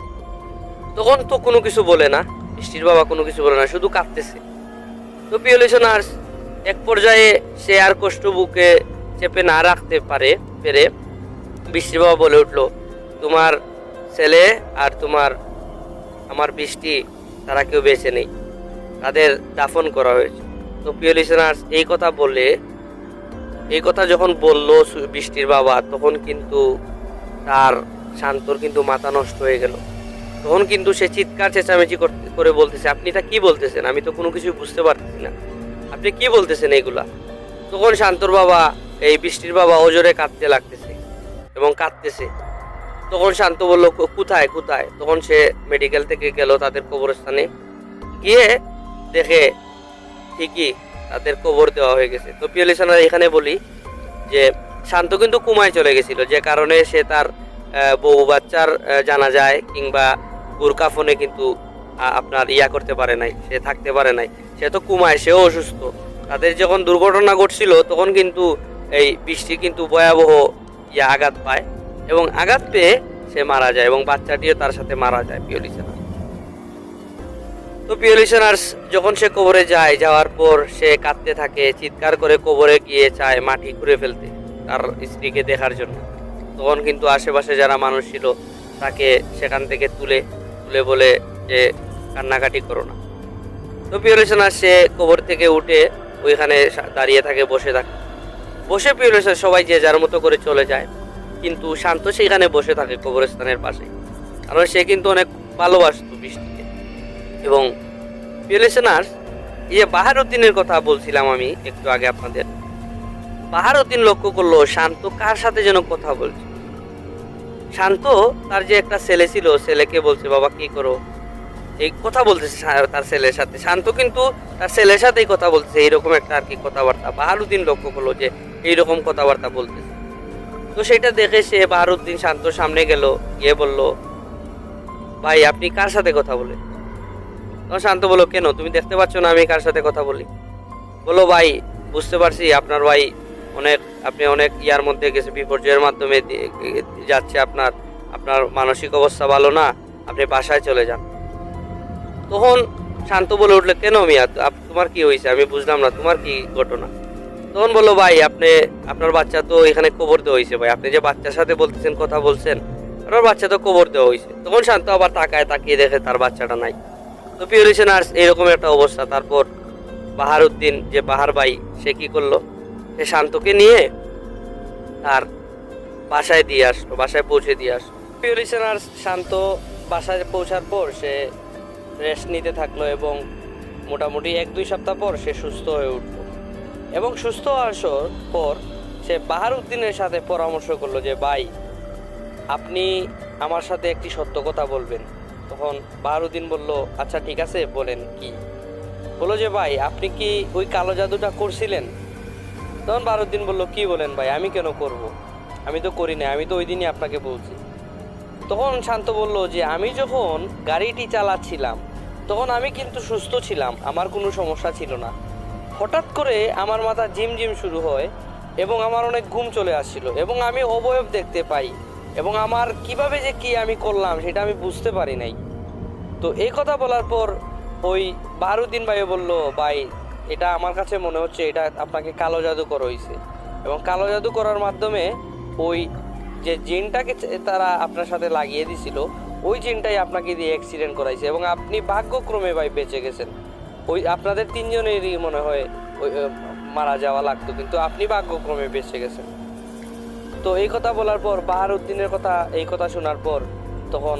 তখন তো কোনো কিছু বলে না, বৃষ্টির বাবা কোনো কিছু বলে না, শুধু কাঁদতেছে। তো প্রিয় লিসেনার্স, এক পর্যায়ে সে আর কষ্ট বুকে চেপে না রাখতে পেরে বৃষ্টির বাবা বলে উঠলো, তোমার ছেলে আর তোমার আমার বৃষ্টি তারা কেউ বেঁচে নেই, তাদের দাফন করা হয়েছে। তো প্রিয় লিসেনার্স, এই কথা যখন বললো বৃষ্টির বাবা, তখন কিন্তু তার শান্তর কিন্তু মাথা নষ্ট হয়ে গেল। তখন কিন্তু সে চিৎকার চেঁচামেচি করে বলতেছে, আপনি এটা কি বলতেছেন? আমি তো কোনো কিছু বুঝতে পারতেছি না, আপনি কি বলতেছেন এইগুলা? তখন শান্তর বাবা, এই বৃষ্টির বাবা ওজোরে কাঁদতে লাগতেছে এবং কাঁদতেছে। তখন শান্ত বলল, কোথায় কোথায়? তখন সে মেডিকেল থেকে গেল তাদের কবরস্থানে, গিয়ে দেখে ঠিকই তাদের কবর দেওয়া হয়ে গেছে। তো প্রিয় লিসেনার, এখানে বলি যে শান্ত কিন্তু কুমায় চলে গেছিল, যে কারণে সে তার বউ বাচ্চার জানাজায় কিংবা বুরকাফনে কিন্তু আপনার করতে পারে নাই, সে থাকতে পারে নাই। সে তো কুমায়, সেও অসুস্থ। তাদের যখন দুর্ঘটনা ঘটছিল তখন কিন্তু এই বৃষ্টি কিন্তু ভয়াবহ আঘাত পায় এবং আঘাত পেয়ে সে মারা যায় এবং বাচ্চাটিও তার সাথে মারা যায়। প্রিয় লিসেনার, তো প্রিয় লিসেনার্স, যখন সে কবরে যায়, যাওয়ার পর সে কাঁদতে থাকে, চিৎকার করে কবরে গিয়ে চায় মাটি খুঁড়ে ফেলতে তার স্ত্রীকে দেখার জন্য। তখন কিন্তু আশেপাশে যারা মানুষ ছিল তাকে সেখান থেকে তুলে বলে যে কান্নাকাটি করো না। তো প্রিয় লিসেনার, সে কবর থেকে উঠে ওইখানে দাঁড়িয়ে থাকে, বসে প্রিয় লিসেনার, সবাই যে যার মতো করে চলে যায়, কিন্তু শান্ত সেখানে বসে থাকে কবরস্থানের পাশে, কারণ সে কিন্তু অনেক ভালোবাসতো বৃষ্টিকে। এবং প্রিয় লিসেনার, এই যে বাহারউদ্দিনের কথা বলছিলাম আমি একটু আগে আপনাদের, বাহারউদ্দিন লক্ষ্য করলো শান্ত কার সাথে যেন কথা বলছে। শান্ত তার যে একটা ছেলে ছিল, ছেলেকে বলছে, বাবা কি করো, এই কথা বলতেছে তার ছেলের সাথে। শান্ত কিন্তু তার ছেলের সাথেই কথা বলতেছে, এইরকম একটা আর কি কথাবার্তা বাহারউদ্দিন লক্ষ্য করলো যে এইরকম কথাবার্তা বলতেছে। তো সেটা দেখে সে বাহারউদ্দিন শান্তর সামনে গেল, গিয়ে বলল, ভাই আপনি কার সাথে কথা বলেন? তখন শান্ত বলল, কেন, তুমি দেখতে পাচ্ছ না আমি কার সাথে কথা বলি? বলো, ভাই বুঝতে পারছি আপনার ভাই আপনি অনেক ইয়ার মধ্যে গেছে, বিপর্যয়ের মাধ্যমে যাচ্ছে, আপনার মানসিক অবস্থা ভালো না, আপনি বাসায় চলে যান। তখন শান্ত বলে উঠলে, কেন মিয়া, তোমার কি হয়েছে? আমি বুঝলাম না, তোমার কি ঘটনা? তখন বললো, ভাই আপনার বাচ্চা তো এখানে কবর দেওয়া হয়েছে, ভাই আপনি যে বাচ্চার সাথে বলতেছেন কথা বলছেন, আপনার বাচ্চা তো কবর দেওয়া হয়েছে। তখন শান্ত আবার তাকিয়ে দেখে তার বাচ্চাটা নাই। তো প্রিয় লিসেনার্স, এইরকম একটা অবস্থা। তারপর বাহারউদ্দিন, যে বাহার ভাই, সে কি করলো, সে শান্তকে নিয়ে তার বাসায় পৌঁছে দিয়ে আসলো। প্রিয় লিসেনার্স, শান্ত বাসায় পৌঁছার পর সে রেস্ট নিতে থাকলো এবং মোটামুটি 1-2 সপ্তাহ পর সে সুস্থ হয়ে উঠল। এবং সুস্থ হওয়ার পর সে বাহারউদ্দিনের সাথে পরামর্শ করলো যে, ভাই আপনি আমার সাথে একটি সত্য কথা বলবেন। তখন বাহারউদ্দিন বলল, আচ্ছা ঠিক আছে, বলেন কি? বললো যে, ভাই আপনি কি ওই কালো জাদুটা করছিলেন? তখন বাহারউদ্দিন বলল, কি বলেন ভাই, আমি কেন করব? আমি তো করি না, আমি তো ওই দিনই আপনাকে বলছি। তখন শান্ত বলল যে, আমি যখন গাড়িটি চালাচ্ছিলাম তখন আমি কিন্তু সুস্থ ছিলাম, আমার কোনো সমস্যা ছিল না। হঠাৎ করে আমার মাথা ঝিমঝিম শুরু হয় এবং আমার অনেক ঘুম চলে আসছিল এবং আমি অবয়ব দেখতে পাই এবং আমার কিভাবে যে কি আমি করলাম সেটা আমি বুঝতে পারি নাই। তো এই কথা বলার পর ওই বাহারউদ্দিন ভাইও বলল, ভাই এটা আমার কাছে মনে হচ্ছে এটা আপনাকে কালো জাদু করা হয়েছে এবং কালো জাদু করার মাধ্যমে ওই যে জিনটাকে তারা আপনার সাথে লাগিয়ে দিছিল, ওই জিনটাই আপনাকে দিয়ে অ্যাক্সিডেন্ট করাইছে এবং আপনি ভাগ্যক্রমে ভাই বেঁচে গেছেন। ওই আপনাদের 3 জনেরই মনে হয় ওই মারা যাওয়া লাগতো, কিন্তু আপনি ভাগ্যক্রমে বেঁচে গেছেন। তো এই কথা বলার পর বাহারউদ্দিনের এই কথা শোনার পর তখন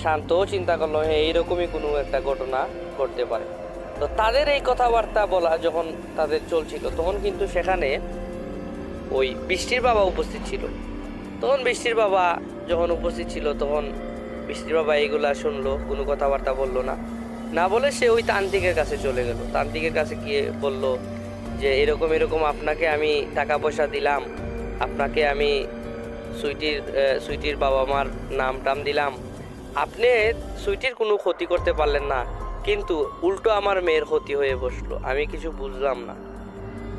শান্তও চিন্তা করলো, হ্যাঁ এইরকমই কোনো একটা ঘটনা ঘটতে পারে। তো তাদের এই কথাবার্তা বলা যখন তাদের চলছিল, তখন কিন্তু সেখানে ওই বৃষ্টির বাবা উপস্থিত ছিল। তখন বৃষ্টির বাবা যখন উপস্থিত ছিল, তখন বৃষ্টির বাবা এইগুলা শুনলো, কোনো কথাবার্তা বললো না বলে সে ওই তান্ত্রিকের কাছে চলে গেল। তান্ত্রিকের কাছে গিয়ে বলল যে, এরকম আপনাকে আমি টাকা পয়সা দিলাম, আপনাকে আমি সুইটির বাবা মার নাম দিলাম, আপনি সুইটির কোনো ক্ষতি করতে পারলেন না, কিন্তু উল্টো আমার মেয়ের ক্ষতি হয়ে বসলো, আমি কিছু বুঝলাম না।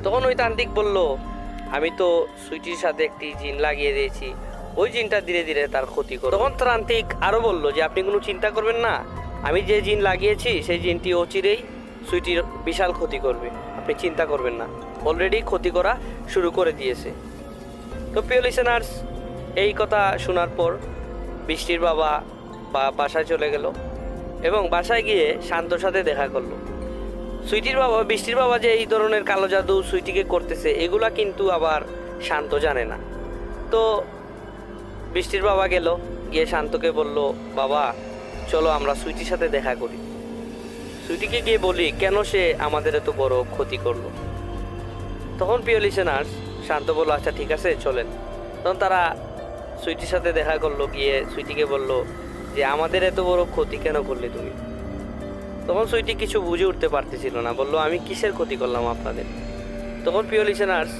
তখন ওই তান্ত্রিক বলল, আমি তো সুইটির সাথে একটি জিন লাগিয়ে দিয়েছি, ওই জিনটা ধীরে ধীরে তার ক্ষতি করবে। তখন তান্ত্রিক আরো বলল যে, আপনি কোনো চিন্তা করবেন না, আমি যে জিন লাগিয়েছি সেই জিনটি অচিরেই সুইটির বিশাল ক্ষতি করবে, আপনি চিন্তা করবেন না, অলরেডি ক্ষতি করা শুরু করে দিয়েছে। তো প্রিয় লিসেনার্স, এই কথা শোনার পর বৃষ্টির বাবা বাসায় চলে গেল এবং বাসায় গিয়ে শান্তর সাথে দেখা করলো। সুইটির বাবা, বৃষ্টির বাবা যে এই ধরনের কালো জাদু সুইটিকে করতেছে এগুলা কিন্তু আবার শান্ত জানে না। তো বৃষ্টির বাবা গেল, গিয়ে শান্তকে বলল, বাবা চলো আমরা সুইটির সাথে দেখা করি। সুইটিকে গিয়ে বলি কেন সে আমাদের এত বড় ক্ষতি করলো। তখন প্রিয় লিসেনার্স, শান্ত বলল আচ্ছা ঠিক আছে চলেন। তখন তারা সুইটির সাথে দেখা করলো, গিয়ে সুইটিকে বলল যে আমাদের এত বড় ক্ষতি কেন করলে তুমি। তখন সুইটি কিছু বুঝে উঠতে পারতেছিল না, বলল আমি কিসের ক্ষতি করলাম আপনাদের। তখন প্রিয় লিসেনার্স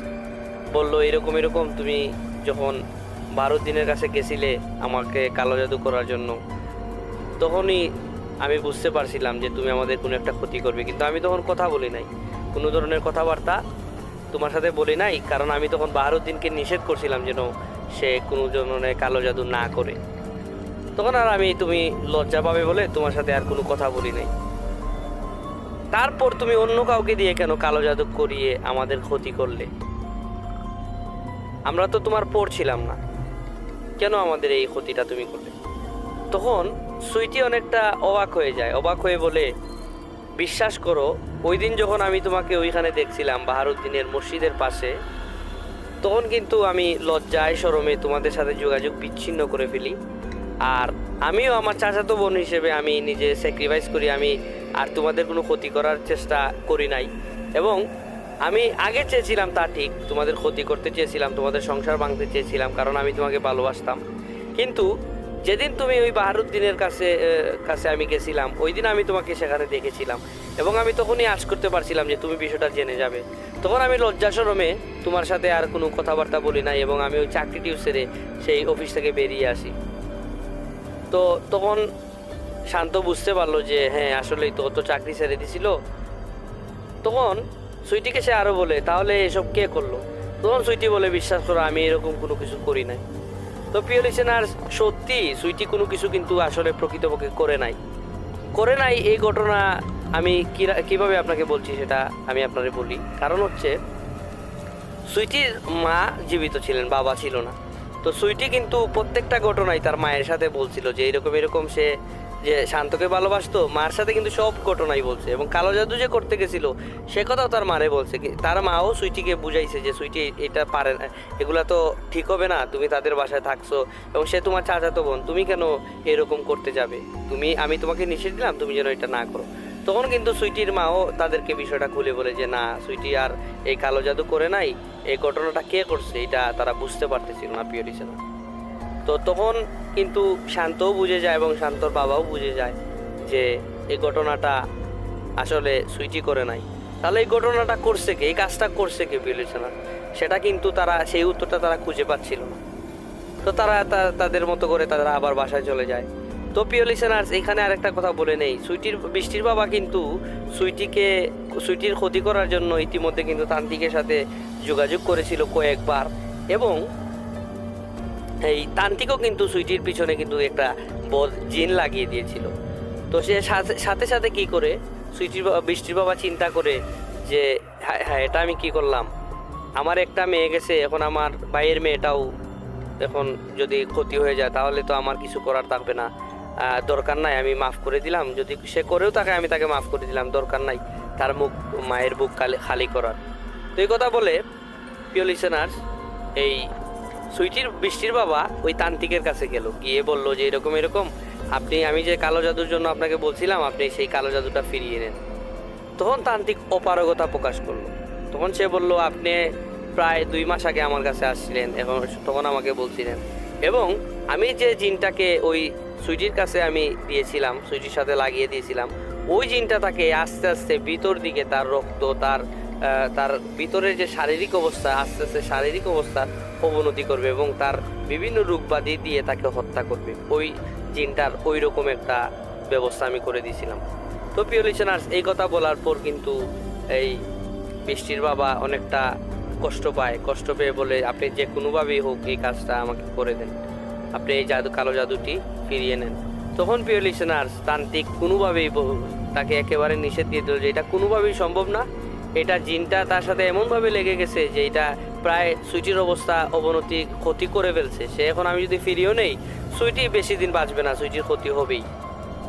বলল এরকম এরকম তুমি যখন 12 দিনের কাছে গেছিলে আমাকে কালো জাদু করার জন্য, তখনই আমি বুঝতে পারছিলাম যে তুমি আমাদের কোনো একটা ক্ষতি করবে, কিন্তু আমি তখন কথা বলি নাই, কোনো ধরনের কথাবার্তা তোমার সাথে বলি নাই, কারণ আমি তখন 12 দিনকে নিষেধ করছিলাম যেন সে কোনো ধরনের কালো জাদু না করে। তখন আর আমি, তুমি লজ্জা পাবে বলে তোমার সাথে আর কোনো কথা বলি নাই। তারপর তুমি অন্য কাউকে দিয়ে কেন কালো জাদু করিয়ে আমাদের ক্ষতি করলে? আমরা তো তোমার পড়ছিলাম না, কেন আমাদের এই ক্ষতিটা তুমি করলে? তখন সুইটি অনেকটা অবাক হয়ে যায়, অবাক হয়ে বলে বিশ্বাস করো ওই দিন যখন আমি তোমাকে ওইখানে দেখছিলাম বাহারুদ্দিনের মসজিদের পাশে, তখন কিন্তু আমি লজ্জায় শরমে তোমাদের সাথে যোগাযোগ বিচ্ছিন্ন করে ফেলি। আর আমিও আমার চাচাতো বোন হিসেবে আমি নিজে স্যাক্রিফাইস করি, আমি আর তোমাদের কোনো ক্ষতি করার চেষ্টা করি নাই। এবং আমি আগে চেয়েছিলাম তা ঠিক, তোমাদের ক্ষতি করতে চেয়েছিলাম, তোমাদের সংসার ভাঙতে চেয়েছিলাম, কারণ আমি তোমাকে ভালোবাসতাম। কিন্তু যেদিন তুমি ওই বাহারুদ্দিনের কাছে আমি গেছিলাম, ওই দিন আমি তোমাকে সেখানে দেখেছিলাম এবং আমি তখনই আশ করতে পারছিলাম যে তুমি বিষয়টা জেনে যাবে। তখন আমি লজ্জা শরমে তোমার সাথে আর কোনো কথাবার্তা বলি নাই এবং আমি ওই চাকরিটিও ছেড়ে সেই অফিস থেকে বেরিয়ে আসি। তো তখন শান্ত বুঝতে পারলো যে হ্যাঁ আসলেই তো চাকরি ছেড়ে দিছিল। তখন সুইটিকে সে আরও বলে তাহলে এসব কে করলো? তখন সুইটি বলে বিশ্বাস করো আমি এরকম কোনো কিছু করি নাই। তো প্রিয় লিসেনার, সত্যি সুইটি কোনো কিছু কিন্তু আসলে প্রকৃতপক্ষে করে নাই। এই ঘটনা আমি কিভাবে আপনাকে বলছি সেটা আমি আপনাকে বলি। কারণ হচ্ছে সুইটির মা জীবিত ছিলেন, বাবা ছিল না। তো সুইটি কিন্তু প্রত্যেকটা ঘটনায় তার মায়ের সাথে বলছিল যে এরকম সে যে শান্তকে ভালোবাসতো, মার সাথে কিন্তু সব ঘটনাই বলছে। এবং কালো জাদু যে করতে গেছিল সে কথাও তার মারে বলছে, তার মাও সুইটিকে বুঝাইছে যে সুইটি এটা পারে না, এগুলা তো ঠিক হবে না, তুমি তাদের বাসায় থাকছো এবং সে তোমার চাচাতো বোন, তুমি কেন এরকম করতে যাবে, আমি তোমাকে নিষেধ দিলাম তুমি যেন এটা না করো। তখন কিন্তু সুইটির মাও তাদেরকে বিষয়টা খুলে বলে যে না, সুইটি আর এই কালো জাদু করে নাই, এই ঘটনাটা কে করছে এটা তারা বুঝতে পারতেছিল না প্রিয় লিসেনার। তো তখন কিন্তু শান্তও বুঝে যায় এবং শান্তর বাবাও বুঝে যায় যে এই ঘটনাটা আসলে সুইটি করে নাই। তাহলে এই ঘটনাটা করছে কে, এই কাজটা করছে কে প্রিয় লিসেনার, সেটা কিন্তু তারা সেই উত্তরটা তারা খুঁজে পাচ্ছিল না। তো তারা তাদের মতো করে তারা আবার বাসায় চলে যায়। তো প্রিয় লিসেনার্স, এখানে আরেকটা কথা বলে নেই, বৃষ্টির বাবা কিন্তু সুইটির ক্ষতি করার জন্য ইতিমধ্যে কিন্তু তান্ত্রিকের সাথে যোগাযোগ করেছিল কয়েকবার এবং এই তান্ত্রিকও কিন্তু সুইটির পিছনে কিন্তু একটা জিন লাগিয়ে দিয়েছিল। তো সে সাথে সাথে কি করে বৃষ্টির বাবা চিন্তা করে যে হ্যাঁ এটা আমি কি করলাম, আমার একটা মেয়ে গেছে, এখন আমার ভাইয়ের মেয়েটাও এখন যদি ক্ষতি হয়ে যায় তাহলে তো আমার কিছু করার থাকবে না, দরকার নাই, আমি মাফ করে দিলাম, যদি সে করেও থাকে আমি তাকে মাফ করে দিলাম, দরকার নাই তার মায়ের বুক খালি করার। তো এই কথা বলে প্রিয় লিসেনার্স, এই বৃষ্টির বাবা ওই তান্ত্রিকের কাছে গেল, গিয়ে বলল যে এরকম আমি যে কালো জাদুর জন্য আপনাকে বলছিলাম আপনি সেই কালো জাদুটা ফিরিয়ে নেন। তখন তান্ত্রিক অপারগতা প্রকাশ করলো। তখন সে বলল আপনি প্রায় 2 মাস আগে আমার কাছে আসছিলেন, তখন আমাকে বলছিলেন এবং আমি যে জিনটাকে ওই সুইটির কাছে আমি দিয়েছিলাম, সুইটির সাথে লাগিয়ে দিয়েছিলাম, ওই জিনটা তাকে আস্তে আস্তে ভিতর দিকে তার রক্ত, তার ভিতরের যে শারীরিক অবস্থা, আস্তে আস্তে শারীরিক অবস্থার অবনতি করবে এবং তার বিভিন্ন রোগবাদী দিয়ে তাকে হত্যা করবে। ওই জিনটার ওই রকম একটা ব্যবস্থা আমি করে দিয়েছিলাম। তো প্রিয় লিসেনার্স, এই কথা বলার পর কিন্তু এই বৃষ্টির বাবা অনেকটা কষ্ট পেয়ে বলে আপনি যে কোনোভাবেই হোক এই কাজটা আমাকে করে দেন, আপনি এই কালো জাদুটি ফিরিয়ে নেন। তখন প্রিয় লিসেনার্স, তান্ত্রিক কোনোভাবেই তাকে একেবারে নিষেধ দিয়ে দিল যে এটা কোনোভাবেই সম্ভব না, এটা জিনটা তার সাথে এমনভাবে লেগে গেছে যে এটা প্রায় সুইটির অবস্থা ক্ষতি করে ফেলছে, সে এখন আমি যদি ফিরিয়েও নেই সুইটি বেশি দিন বাঁচবে না, সুইটির ক্ষতি হবেই।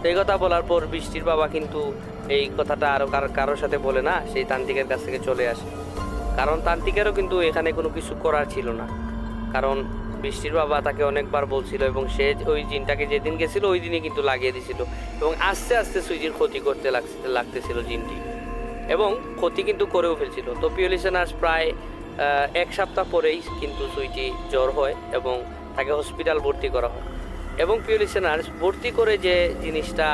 তো এই কথা বলার পর বৃষ্টির বাবা কিন্তু এই কথাটা আরও কারোর সাথে বলে না, সেই তান্ত্রিকের কাছ থেকে চলে আসে। কারণ তান্ত্রিকেরও কিন্তু এখানে কোনো কিছু করার ছিল না, কারণ বৃষ্টির বাবা তাকে অনেকবার বলছিল এবং সে ওই জিনটাকে যেদিন গেছিল ওই দিনই কিন্তু লাগিয়ে দিয়েছিল এবং আস্তে আস্তে সুইটির ক্ষতি করতে লাগতেছিল জিনটি, এবং ক্ষতি কিন্তু করেও ফেলছিল। তো প্রিয় লিসেনার্স, প্রায় 1 সপ্তাহ পরেই কিন্তু সুইটি জ্বর হয় এবং তাকে হসপিটাল ভর্তি করা হয়। এবং প্রিয় লিসেনার্স, ভর্তি করে যে জিনিসটা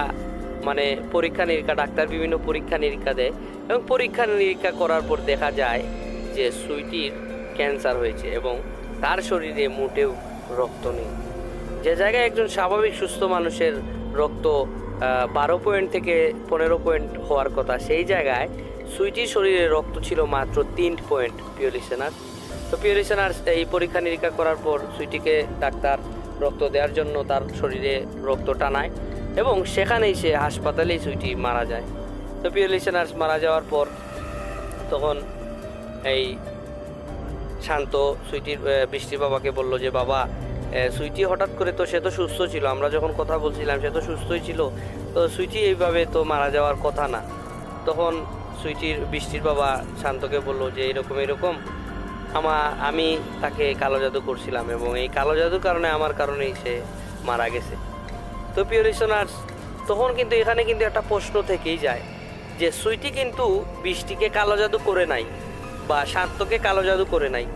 মানে পরীক্ষা নিরীক্ষা, ডাক্তার বিভিন্ন পরীক্ষা নিরীক্ষা দেয় এবং পরীক্ষা নিরীক্ষা করার পর দেখা যায় যে সুইটির ক্যান্সার হয়েছে এবং তার শরীরে মোটেও রক্ত নেই। যে জায়গায় একজন স্বাভাবিক সুস্থ মানুষের রক্ত 12 পয়েন্ট থেকে 15 পয়েন্ট হওয়ার কথা, সেই জায়গায় সুইটির শরীরে রক্ত ছিল মাত্র 3 পয়েন্ট। প্রিয় লিসেনার্স, তো প্রিয় লিসেনার্স, এই পরীক্ষা নিরীক্ষা করার পর সুইটিকে ডাক্তার রক্ত দেওয়ার জন্য তার শরীরে রক্ত টানায় এবং সেখানেই সে হাসপাতালেই সুইটি মারা যায়। তো প্রিয় লিসেনার্স, মারা যাওয়ার পর তখন এই শান্ত সুইটির বৃষ্টির বাবাকে বলল যে বাবা, সুইটি হঠাৎ করে তো সে তো সুস্থ ছিল, আমরা যখন কথা বলছিলাম সে তো সুস্থই ছিল, তো সুইটি এইভাবে তো মারা যাওয়ার কথা না। তখন বৃষ্টির বাবা শান্তকে বলল যে এরকম আমি তাকে কালো জাদু করছিলাম এবং এই কালো জাদুর কারণে আমার কারণেই সে মারা গেছে। তো প্রিয় লিসেনার্স, তখন কিন্তু এখানে কিন্তু একটা প্রশ্ন থেকেই যায় যে সুইটি কিন্তু বৃষ্টিকে কালো জাদু করে নাই বা শান্তকে কালো জাদু করে নাই,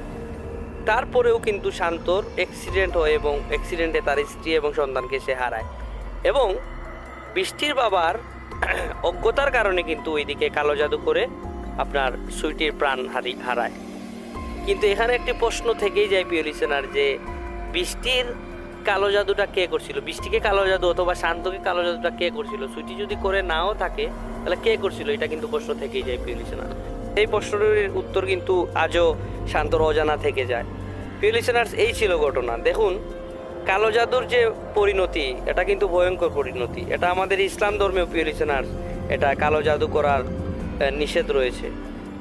তারপরেও কিন্তু শান্তর অ্যাক্সিডেন্ট হয় এবং অ্যাক্সিডেন্টে তার স্ত্রী এবং সন্তানকে সে হারায় এবং বৃষ্টির বাবার অজ্ঞতার কারণে কিন্তু ওইদিকে কালো জাদু করে আপনার সুইটির প্রাণ হারায়। কিন্তু এখানে একটি প্রশ্ন থেকেই যায় প্রিয় লিসেনার, যে বৃষ্টির কালো জাদুটা কে করছিল? বৃষ্টিকে কালো জাদু অথবা শান্তকে কালো জাদুটা কে করছিল? সুইটি যদি করে নাও থাকে তাহলে কে করছিল? এটা কিন্তু প্রশ্ন থেকেই যায় প্রিয় লিসেনার। এই প্রশ্নটির উত্তর কিন্তু আজও শান্তর অজানা থেকে যায়। প্রিয় লিসেনার্স, এই ছিল ঘটনা। দেখুন, কালো জাদুর যে পরিণতি, এটা কিন্তু ভয়ঙ্কর পরিণতি। এটা আমাদের ইসলাম ধর্মেও প্রিয় লিসেনার্স, এটা কালো জাদু করার নিষেধ রয়েছে।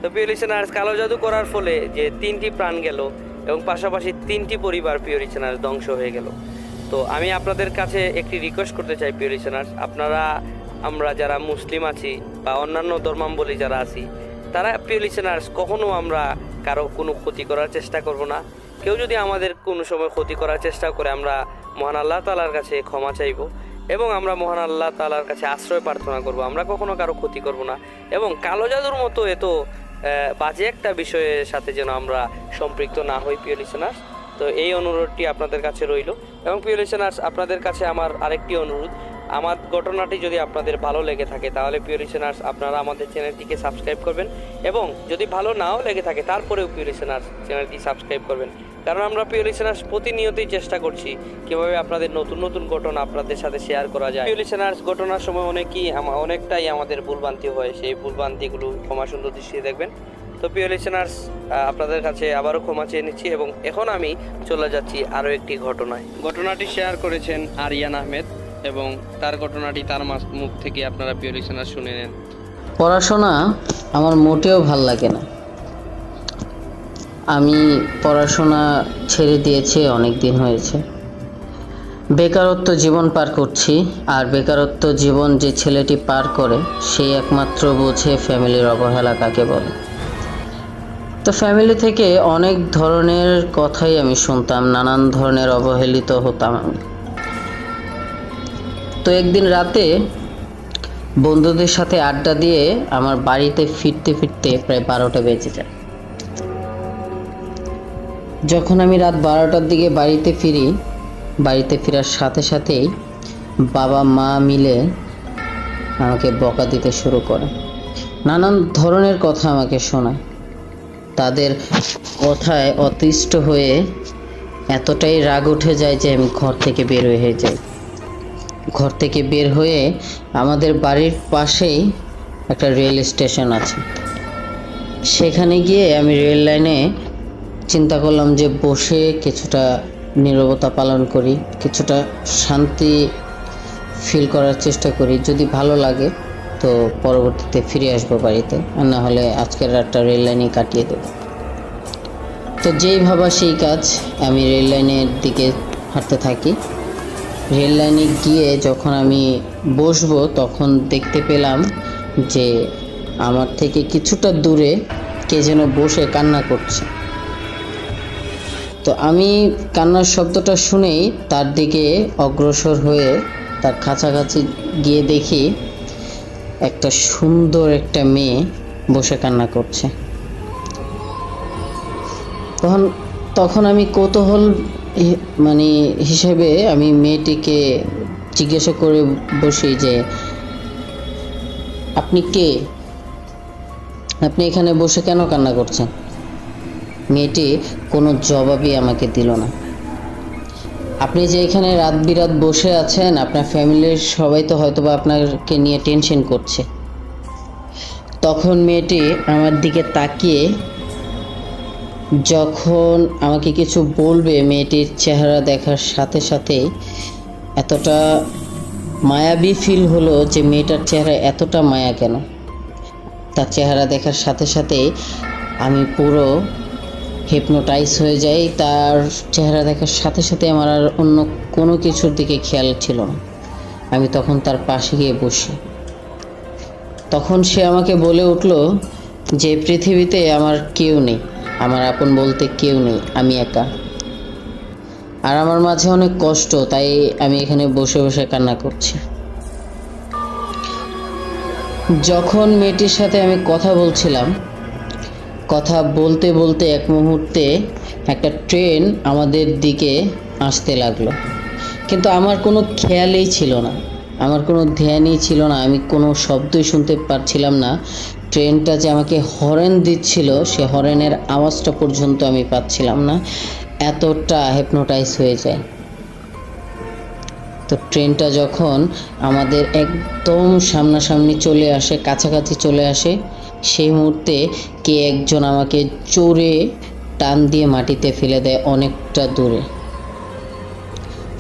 তো প্রিয় লিসেনার্স, কালো জাদু করার ফলে যে 3টি প্রাণ গেল এবং পাশাপাশি 3টি পরিবার প্রিয় লিসেনার্স ধ্বংস হয়ে গেল। তো আমি আপনাদের কাছে একটি রিকোয়েস্ট করতে চাই প্রিয় লিসেনার্স, আমরা যারা মুসলিম আছি বা অন্যান্য ধর্মাবলম্বী যারা আছি, তারা প্রিয় লিসেনার্স কখনো আমরা কারো কোনো ক্ষতি করার চেষ্টা করব না। কেউ যদি আমাদের কোনো সময় ক্ষতি করার চেষ্টা করে, আমরা মহান আল্লাহ তাআলার কাছে ক্ষমা চাইব এবং আমরা মহান আল্লাহ তাআলার কাছে আশ্রয় প্রার্থনা করব। আমরা কখনো কারো ক্ষতি করব না এবং কালো জাদুর মতো এত বাজে একটা বিষয়ের সাথে যেন আমরা সম্পৃক্ত না হই প্রিয় লিসেনার্স। তো এই অনুরোধটি আপনাদের কাছে রইল। এবং প্রিয় লিসেনার্স, আপনাদের কাছে আমার আরেকটি অনুরোধ, আমার ঘটনাটি যদি আপনাদের ভালো লেগে থাকে তাহলে প্রিয় লিসেনার্স আপনারা আমাদের চ্যানেলটিকে সাবস্ক্রাইব করবেন এবং যদি ভালো নাও লেগে থাকে তারপরেও প্রিয় লিসেনার্স চ্যানেলটি সাবস্ক্রাইব করবেন, কারণ আমরা প্রিয় লিসেনার্স প্রতিনিয়তই চেষ্টা করছি কীভাবে আপনাদের নতুন নতুন ঘটনা আপনাদের সাথে শেয়ার করা যায়। প্রিয় লিসেনার্স, ঘটনার সময় অনেকটাই আমাদের ভুলভ্রান্তি হয়, সেই ভুলভ্রান্তিগুলো ক্ষমা সুন্দর দৃষ্টিতে দেখবেন। তো প্রিয় লিসেনার্স, আপনাদের কাছে আবারও ক্ষমা চেয়ে নিচ্ছি এবং এখন আমি চলে যাচ্ছি আরও একটি ঘটনায়। ঘটনাটি শেয়ার করেছেন আরিয়ান আহমেদ এবং তার ঘটনাটি তার মুখ থেকে আপনারা প্রিয় লিসেনার্স শুনে নেন। পড়াশোনা আমার মোটেও ভাল লাগে না। আমি পড়াশোনা ছেড়ে দিয়েছি, অনেক দিন হয়েছে। বেকারত্ব জীবন পার করছি, আর বেকারত্ব জীবন যে ছেলেটি পার করে সেই একমাত্র বোঝে ফ্যামিলির অবহেলা কাকে বলে। তো ফ্যামিলি থেকে অনেক ধরনের কথাই আমি শুনতাম, নানান ধরনের অবহেলিত হতাম আমি। তো একদিন রাতে বন্ধুদের সাথে আড্ডা দিয়ে আমার বাড়িতে ফিরতে ফিরতে প্রায় 12টা বেজে যায়। যখন আমি রাত 12টার দিকে বাড়িতে ফেরার সাথে সাথেই বাবা মা মিলে আমাকে বকা দিতে শুরু করে, নানান ধরনের কথা আমাকে শোনায়। তাদের কথায় অতিষ্ঠ হয়ে এতটাই রাগ উঠে যায় যে আমি ঘর থেকে বের হয়ে যাই। ঘর থেকে বের হয়ে আমাদের বাড়ির পাশেই একটা রেল স্টেশন আছে, সেখানে গিয়ে আমি রেল লাইনে চিন্তা করলাম যে বসে কিছুটা নীরবতা পালন করি, কিছুটা শান্তি ফিল করার চেষ্টা করি। যদি ভালো লাগে তো পরবর্তীতে ফিরে আসবো বাড়িতে, আর না হলে আজকের রাতটা রেল লাইনে কাটিয়ে দেব। তো যেই ভাবা সেই কাজ, আমি রেল লাইনের দিকে হাঁটতে থাকি। রেল লাইনে গিয়ে যখন আমি বসবো তখন দেখতে পেলাম যে আমার থেকে কিছুটা দূরে কে যেন বসে কান্না করছে। তো আমি কান্নার শব্দটা শুনেই তার দিকে অগ্রসর হয়ে তার কাছাকাছি গিয়ে দেখি একটা সুন্দর একটা মেয়ে বসে কান্না করছে। তখন তখন আমি কৌতূহল হিসেবে আমি মেয়েটিকে জিজ্ঞাসা করে বসি যে আপনি কে, আপনি এখানে বসে কেন কান্না করছেন? মেয়েটি কোনো জবাবই আমাকে দিল না। আপনি যে এখানে রাত বিরাত বসে আছেন, আপনার ফ্যামিলির সবাই তো হয়তোবা আপনাকে নিয়ে টেনশন করছে। তখন মেয়েটি আমার দিকে তাকিয়ে যখন আমাকে কিছু বলবে, মেয়েটির চেহারা দেখার সাথে সাথেই এতটা মায়াবী ফিল হলো যে মেয়েটার চেহারা এতটা মায়া কেন। তার চেহারা দেখার সাথে সাথেই আমি পুরো হিপনোটাইজ হয়ে যাই। তার চেহারা দেখার সাথে সাথে আমার আর অন্য কোনো কিছুর দিকে খেয়াল ছিল না। আমি তখন তার পাশে গিয়ে বসি। তখন সে আমাকে বলে উঠল যে পৃথিবীতে আমার কেউ নেই, আমার আপন বলতে কেউ নেই, আমি একা। আর আমার মাঝে অনেক কষ্ট, তাই আমি এখানে বসে বসে কান্না করছি। যখন মেয়েটির সাথে আমি কথা বলছিলাম, কথা বলতে বলতে এক মুহূর্তে একটা ট্রেন আমাদের দিকে আসতে লাগলো, কিন্তু আমার কোনো খেয়ালই ছিল না, আমার কোনো ধ্যানই ছিল না, আমি কোনো শব্দই শুনতে পারছিলাম না। ট্রেনটা যে আমাকে হর্ন দিচ্ছিল, সে হর্নের আওয়াজটা পর্যন্ত আমি পাচ্ছিলাম না, এতটা হিপনোটাইজ হয়ে যায়। তো ট্রেনটা যখন আমাদের একদম সামনাসামনি চলে আসে, কাছাকাছি চলে আসে, সেই মুহূর্তে কে একজন আমাকে জোরে টান দিয়ে মাটিতে ফেলে দেয় অনেকটা দূরে।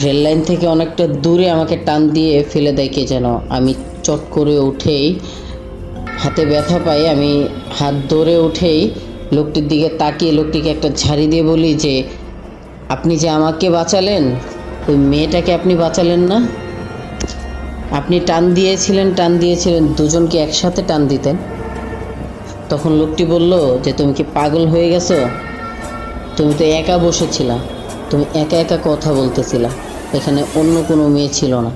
রেল লাইন থেকে অনেকটা দূরে আমাকে টান দিয়ে ফেলে দেয় কে যেন। আমি চট করে উঠেই হাতে ব্যথা পাই, আমি হাত ধরে উঠেই লোকটির দিকে তাকিয়ে লোকটিকে একটা ঝাড়ি দিয়ে বলি যে আপনি যে আমাকে বাঁচালেন, ওই মেয়েটাকে আপনি বাঁচালেন না? আপনি টান দিয়েছিলেন, দুজনকে একসাথে টান দিতেন। তখন লোকটি বলল যে তুমি কি পাগল হয়ে গেছো? তুমি তো একা বসেছিলা, তুমি একা একা কথা বলতেছিলা, এখানে অন্য কোনো মেয়ে ছিল না।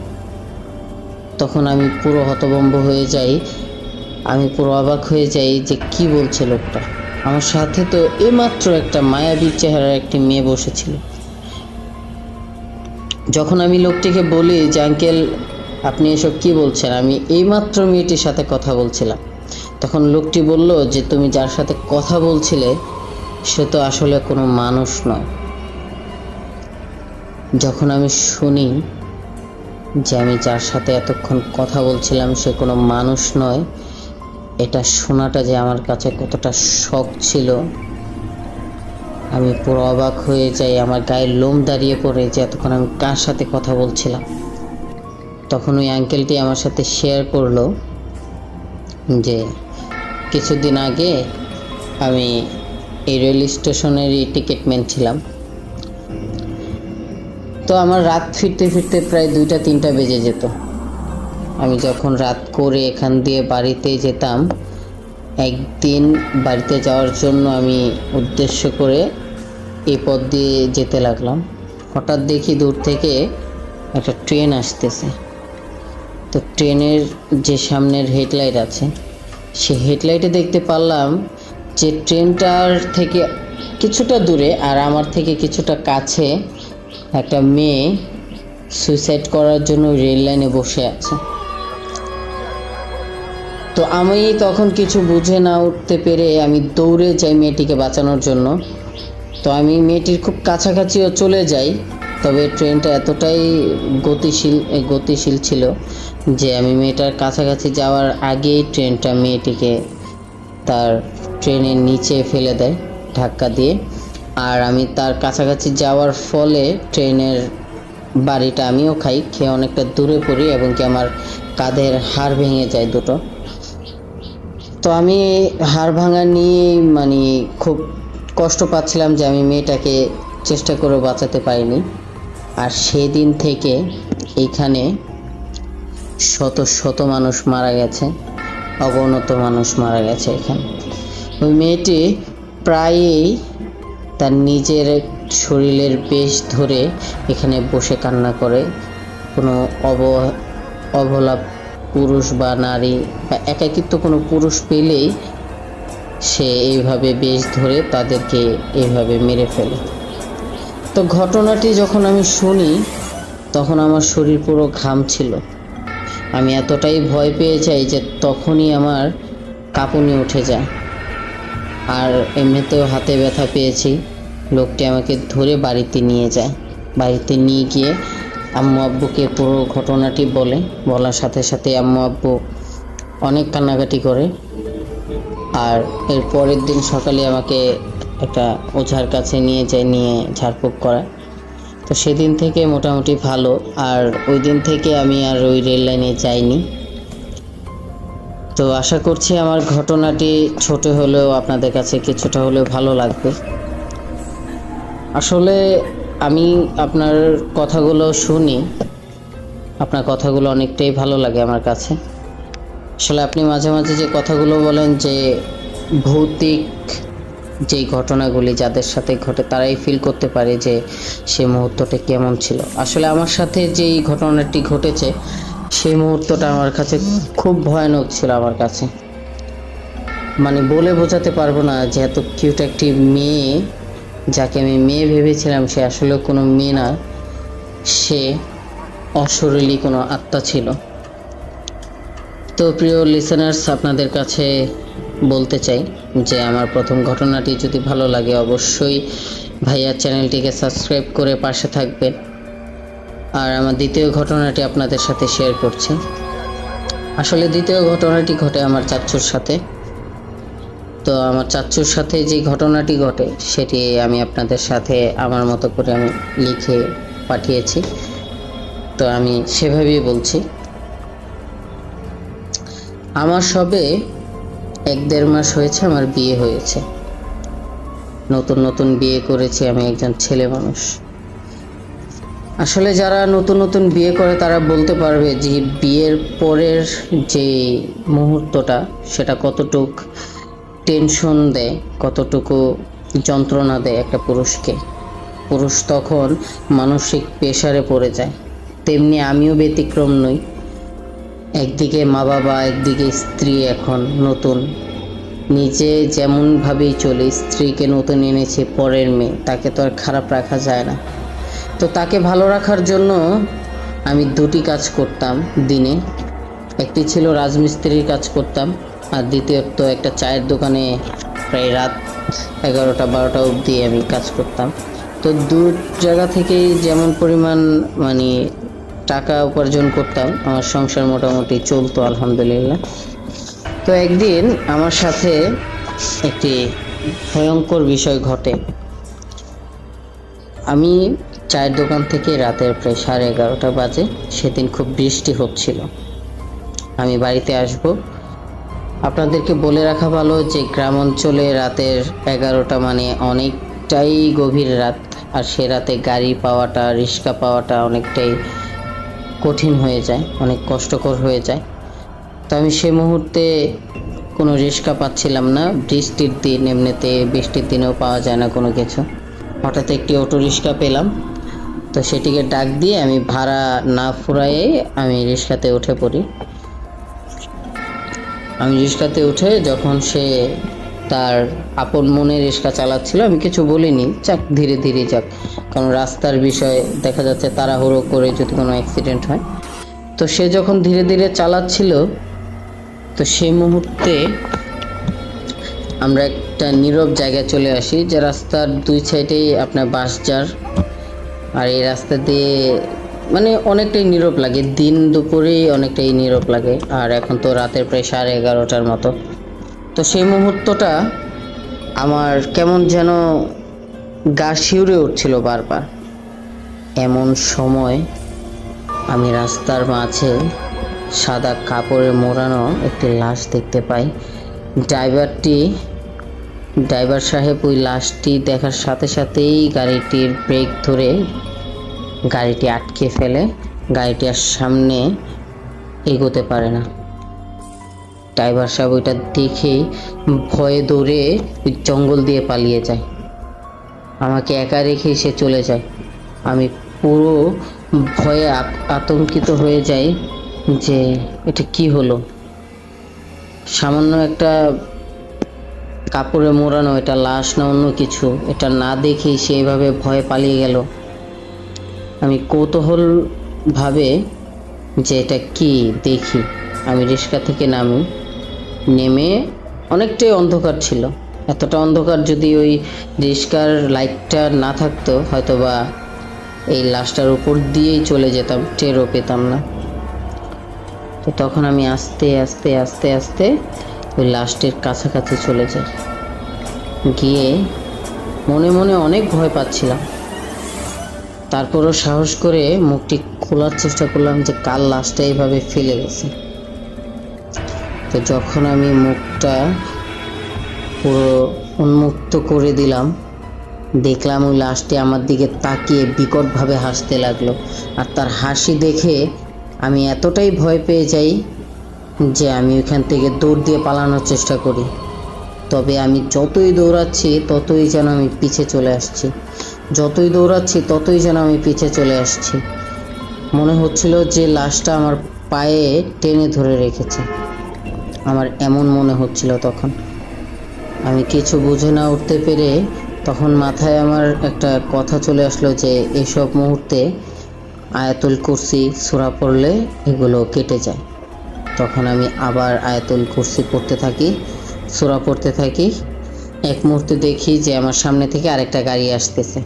তখন আমি পুরো হতভম্ব হয়ে যাই, আমি পুরো অবাক হয়ে যাই যে কি বলছে লোকটা। আমার সাথে তো এইমাত্র একটা মায়াবী চেহারার একটি মেয়ে বসেছিল। যখন আমি লোকটিকে বলি যে আঙ্কেল আপনি এসব কি বলছেন, আমি এইমাত্র মেয়েটির সাথে কথা বলছিলাম, তখন লোকটি বলল যে তুমি যার সাথে কথা বলছিলে সে তো আসলে কোনো মানুষ নয়। যখন আমি শুনি যে আমি যার সাথে এতক্ষণ কথা বলছিলাম সে কোনো মানুষ নয়, এটা শোনাটা যে আমার কাছে কতটা শক ছিল, আমি পুরো অবাক হয়ে যাই, আমার গায়ের লোম দাঁড়িয়ে পড়ে যে এতক্ষণ আমি কার সাথে কথা বলছিলাম। তখন ওই আঙ্কেলটি আমার সাথে শেয়ার করলো যে কিছুদিন আগে আমি এই রেল স্টেশনেরই টিকিটম্যান ছিলাম। তো আমার রাত ফিরতে ফিরতে প্রায় 2টা-3টা বেজে যেত। আমি যখন রাত করে এখান দিয়ে বাড়িতে যেতাম, একদিন বাড়িতে যাওয়ার জন্য আমি উদ্দেশ্য করে এই পথ দিয়ে যেতে লাগলাম। হঠাৎ দেখি দূর থেকে একটা ট্রেন আসতেছে। তো ট্রেনের যে সামনের হেডলাইট আছে, সে হেডলাইটে দেখতে পারলাম যে ট্রেনটার থেকে কিছুটা দূরে আর আমার থেকে কিছুটা কাছে একটা মেয়ে সুইসাইড করার জন্য রেল লাইনে বসে আছে। তো আমি তখন কিছু বুঝে না উঠতে পেরে আমি দৌড়ে যাই মেয়েটিকে বাঁচানোর জন্য। তো আমি মেয়েটির খুব কাছাকাছিও চলে যাই, তবে ট্রেনটা এতটাই গতিশীল ছিল যে আমি মেয়েটার কাছাকাছি যাওয়ার আগেই ট্রেনটা মেয়েটিকে তার ট্রেনের নিচে ফেলে দেয় ধাক্কা দিয়ে। আর আমি তার কাছাকাছি যাওয়ার ফলে ট্রেনের বাড়িটা আমিও খাই, খেয়ে অনেকটা দূরে পড়ি এবং কি আমার কাঁধের হাড় ভেঙে যায় দুটো। তো আমি হাড় ভাঙা নিয়ে খুব কষ্ট পাচ্ছিলাম যে আমি মেয়েটাকে চেষ্টা করে বাঁচাতে পারিনি। আর সেদিন থেকে এইখানে শত শত মানুষ মারা গেছে, অগণিত মানুষ মারা গেছে এখানে। ওই মেয়েটি প্রায়ই তার নিজের শরীরের বেশ ধরে এখানে বসে কান্না করে। কোনো অবলা পুরুষ বা নারী বা একাকিত্ব কোনো পুরুষ পেলেই সে এইভাবে বেশ ধরে তাদেরকে এইভাবে মেরে ফেলে। তো ঘটনাটি যখন আমি শুনি তখন আমার শরীর পুরো ঘামছিল। আমি এতটাই ভয় পেয়ে যাই যে তখনই আমার কাঁপুনি উঠে যায়। আর এমনিতেও হাতে ব্যথা পেয়েছি। লোকটি আমাকে ধরে বাড়িতে নিয়ে যায়। বাড়িতে নিয়ে গিয়ে আম্মু আব্বুকে পুরো ঘটনাটি বলার সাথে সাথে আম্মু আব্বু অনেক কান্নাকাটি করে। আর এর পরের দিন সকালে আমাকে একটা ওঝার কাছে নিয়ে ঝাড়ফুঁক করায়। তো সেদিন থেকে মোটামুটি ভালো। আর ওই দিন থেকে আমি আর ওই রেল লাইনে যাইনি। তো আশা করছি আমার ঘটনাটি ছোট হলেও আপনাদের কাছে কিছুটা হলেও ভালো লাগবে। আসলে আমি আপনার কথাগুলো শুনি, আপনার কথাগুলো অনেকটাই ভালো লাগে আমার কাছে। আসলে আপনি মাঝে মাঝে যে কথাগুলো বলেন যে ভৌতিক যেই ঘটনাগুলি যাদের সাথে ঘটে তারাই ফিল করতে পারে যে সেই মুহূর্তটা কেমন ছিল। আসলে আমার সাথে যেই ঘটনাটি ঘটেছে সেই মুহূর্তটা আমার কাছে খুব ভয়ানক ছিল। আমার কাছে মানে বলে বোঝাতে পারবো না যে এত কিউট একটি মেয়ে, যাকে আমি মেয়ে ভেবেছিলাম, সে আসলে কোনো মেয়ে না, সে অশরীরী কোনো আত্মা ছিল। তো প্রিয় লিসেনার্স, আপনাদের কাছে বলতে চাই যে আমার প্রথম ঘটনাটি যদি ভালো লাগে অবশ্যই ভাইয়ার চ্যানেলটিকে সাবস্ক্রাইব করে পাশে থাকবেন। আর আমার দ্বিতীয় ঘটনাটি আপনাদের সাথে শেয়ার করছি। আসলে দ্বিতীয় ঘটনাটি ঘটে আমার চাচ্চুর সাথে। তো আমার চাচ্চুর সাথে যে ঘটনাটি ঘটে সেটি আমি আপনাদের সাথে আমার মতো করে আমি লিখে পাঠিয়েছি। তো আমি সেভাবেই বলছি। আমার সবে 1-1.5 মাস হয়েছে আমার বিয়ে হয়েছে। নতুন বিয়ে করেছি, আমি একজন ছেলে মানুষ। আসলে যারা নতুন বিয়ে করে তারা বলতে পারবে যে বিয়ের পরের যে মুহূর্তটা সেটা কতটুক টেনশন দেয়, কতটুকু যন্ত্রণা দেয় একটা পুরুষকে। পুরুষ তখন মানসিক প্রেসারে পড়ে যায়। তেমনি আমিও ব্যতিক্রম নই। একদিকে মা বাবা, একদিকে স্ত্রী, এখন নতুন। নিজে যেমনভাবেই চলি, স্ত্রীকে নতুন এনেছি, পরের মেয়ে, তাকে তো আর খারাপ রাখা যায় না। তো তাকে ভালো রাখার জন্য আমি 2টি কাজ করতাম দিনে। একটি ছিল রাজমিস্ত্রির কাজ করতাম, আর দ্বিতীয়ত একটা চায়ের দোকানে প্রায় রাত 11টা-12টা অবধি আমি কাজ করতাম। তো 2 জায়গা থেকেই যেমন পরিমাণ মানে টাকা উপার্জন করতাম, আমার সংসার মোটামুটি চলতো আলহামদুলিল্লাহ। তো একদিন আমার সাথে একটি ভয়ঙ্কর বিষয় ঘটে। আমি চায়ের দোকান থেকে রাতের প্রায় 11:30 বাজে, সেদিন খুব বৃষ্টি হচ্ছিল। আমি বাড়িতে আসব। আপনাদেরকে বলে রাখা ভালো যে গ্রাম অঞ্চলে রাতের 11টা মানে অনেকটাই গভীর রাত। আর সে রাতে গাড়ি পাওয়াটা, রিক্সা পাওয়াটা অনেকটাই কঠিন হয়ে যায়, অনেক কষ্টকর হয়ে যায়। তো আমি সে মুহূর্তে কোনো রিক্সা পাচ্ছিলাম না। বৃষ্টির দিন, এমনিতে বৃষ্টির দিনেও পাওয়া যায় না কোনো কিছু। হঠাৎ একটি অটো রিক্সা পেলাম। তো সেটিকে ডাক দিয়ে আমি ভাড়া না ফুরায়ে আমি রিক্সাতে উঠে পড়ি। আমি রিক্সাতে উঠে যখন সে তার আপন মনে রিক্সা চালাচ্ছিল, আমি কিছু বলিনি, যাক ধীরে ধীরে যাক, কারণ রাস্তার বিষয়, দেখা যাচ্ছে তাড়াহুড়ো করে যদি কোনো অ্যাক্সিডেন্ট হয়। তো সে যখন ধীরে ধীরে চালাচ্ছিল, তো সেই মুহূর্তে আমরা একটা নীরব জায়গায় চলে আসি, যে রাস্তার 2 সাইডেই আপনার বাঁশঝাড়। আর এই রাস্তা দিয়ে মানে অনেকটাই নীরব লাগে, দিন দুপুরেই অনেকটাই নীরব লাগে। আর এখন তো রাতের প্রায় 11:30টার মতো। তো সেই মুহূর্তটা আমার কেমন যেন গা শিউরে উঠছিল বারবার। এমন সময় আমি রাস্তার মাঝে সাদা কাপড়ে মোড়ানো একটি লাশ দেখতে পাই। ড্রাইভার সাহেব ওই লাশটি দেখার সাথে সাথেই গাড়িটির ব্রেক ধরে গাড়িটি আটকে ফেলে গাড়িটি আর সামনে এগোতে পারে না। ড্রাইভার সাহেব ওইটা দেখে ভয়ে দৌড়ে ওই জঙ্গল দিয়ে পালিয়ে যায়, আমাকে একা রেখে সে চলে যায়। আমি পুরো ভয়ে আতঙ্কিত হয়ে যাই যে এটা কি হলো। সামান্য একটা কাপড়ে মোড়ানো এটা লাশ না অন্য কিছু, এটা না দেখেই সে এইভাবে ভয়ে পালিয়ে গেল। আমি কৌতূহল ভাবে যে এটা কি দেখি, আমি রিক্সা থেকে নেমে অনেকটাই অন্ধকার ছিল। এতটা অন্ধকার, যদি ওই রিক্সার লাইটটা না থাকতো হয়তো বা এই লাশটার উপর দিয়েই চলে যেতাম, টেরও পেতাম না। তো তখন আমি আস্তে আস্তে আস্তে আস্তে ওই লাশটির কাছাকাছি চলে যাই। গিয়ে মনে মনে অনেক ভয় পাচ্ছিলাম, তারপরও সাহস করে মুখটি খোলার চেষ্টা করলাম যে কার লাশটা এইভাবে ফেলে গেছে। তো যখন আমি মুখটা পুরো উন্মুক্ত করে দিলাম, দেখলাম ওই লাশটি আমার দিকে তাকিয়ে বিকটভাবে হাসতে লাগলো। আর তার হাসি দেখে আমি এতটাই ভয় পেয়ে যাই যে আমি ওইখান থেকে দৌড় দিয়ে পালানোর চেষ্টা করি। তবে আমি যতই দৌড়াচ্ছি ততই যেন আমি পিছে চলে আসছি, যতই দৌড়াচ্ছি ততই যেন আমি পিছে চলে আসছি। মনে হচ্ছিল যে লাশটা আমার পায়ে টেনে ধরে রেখেছে, আমার এমন মনে হচ্ছিল। তখন আমি কিছু বুঝে না উঠতে পেরে তখন মাথায় আমার একটা কথা চলে আসলো যে এসব মুহূর্তে আয়াতুল কুরসি সূরা পড়লে এগুলো কেটে যায়। তখন আমি আবার আয়াতুল কুরসি পড়তে থাকি, সূরা পড়তে থাকি। এক মুহূর্তে দেখি যে আমার সামনে থেকে আরেকটা গাড়ি আসতেছে।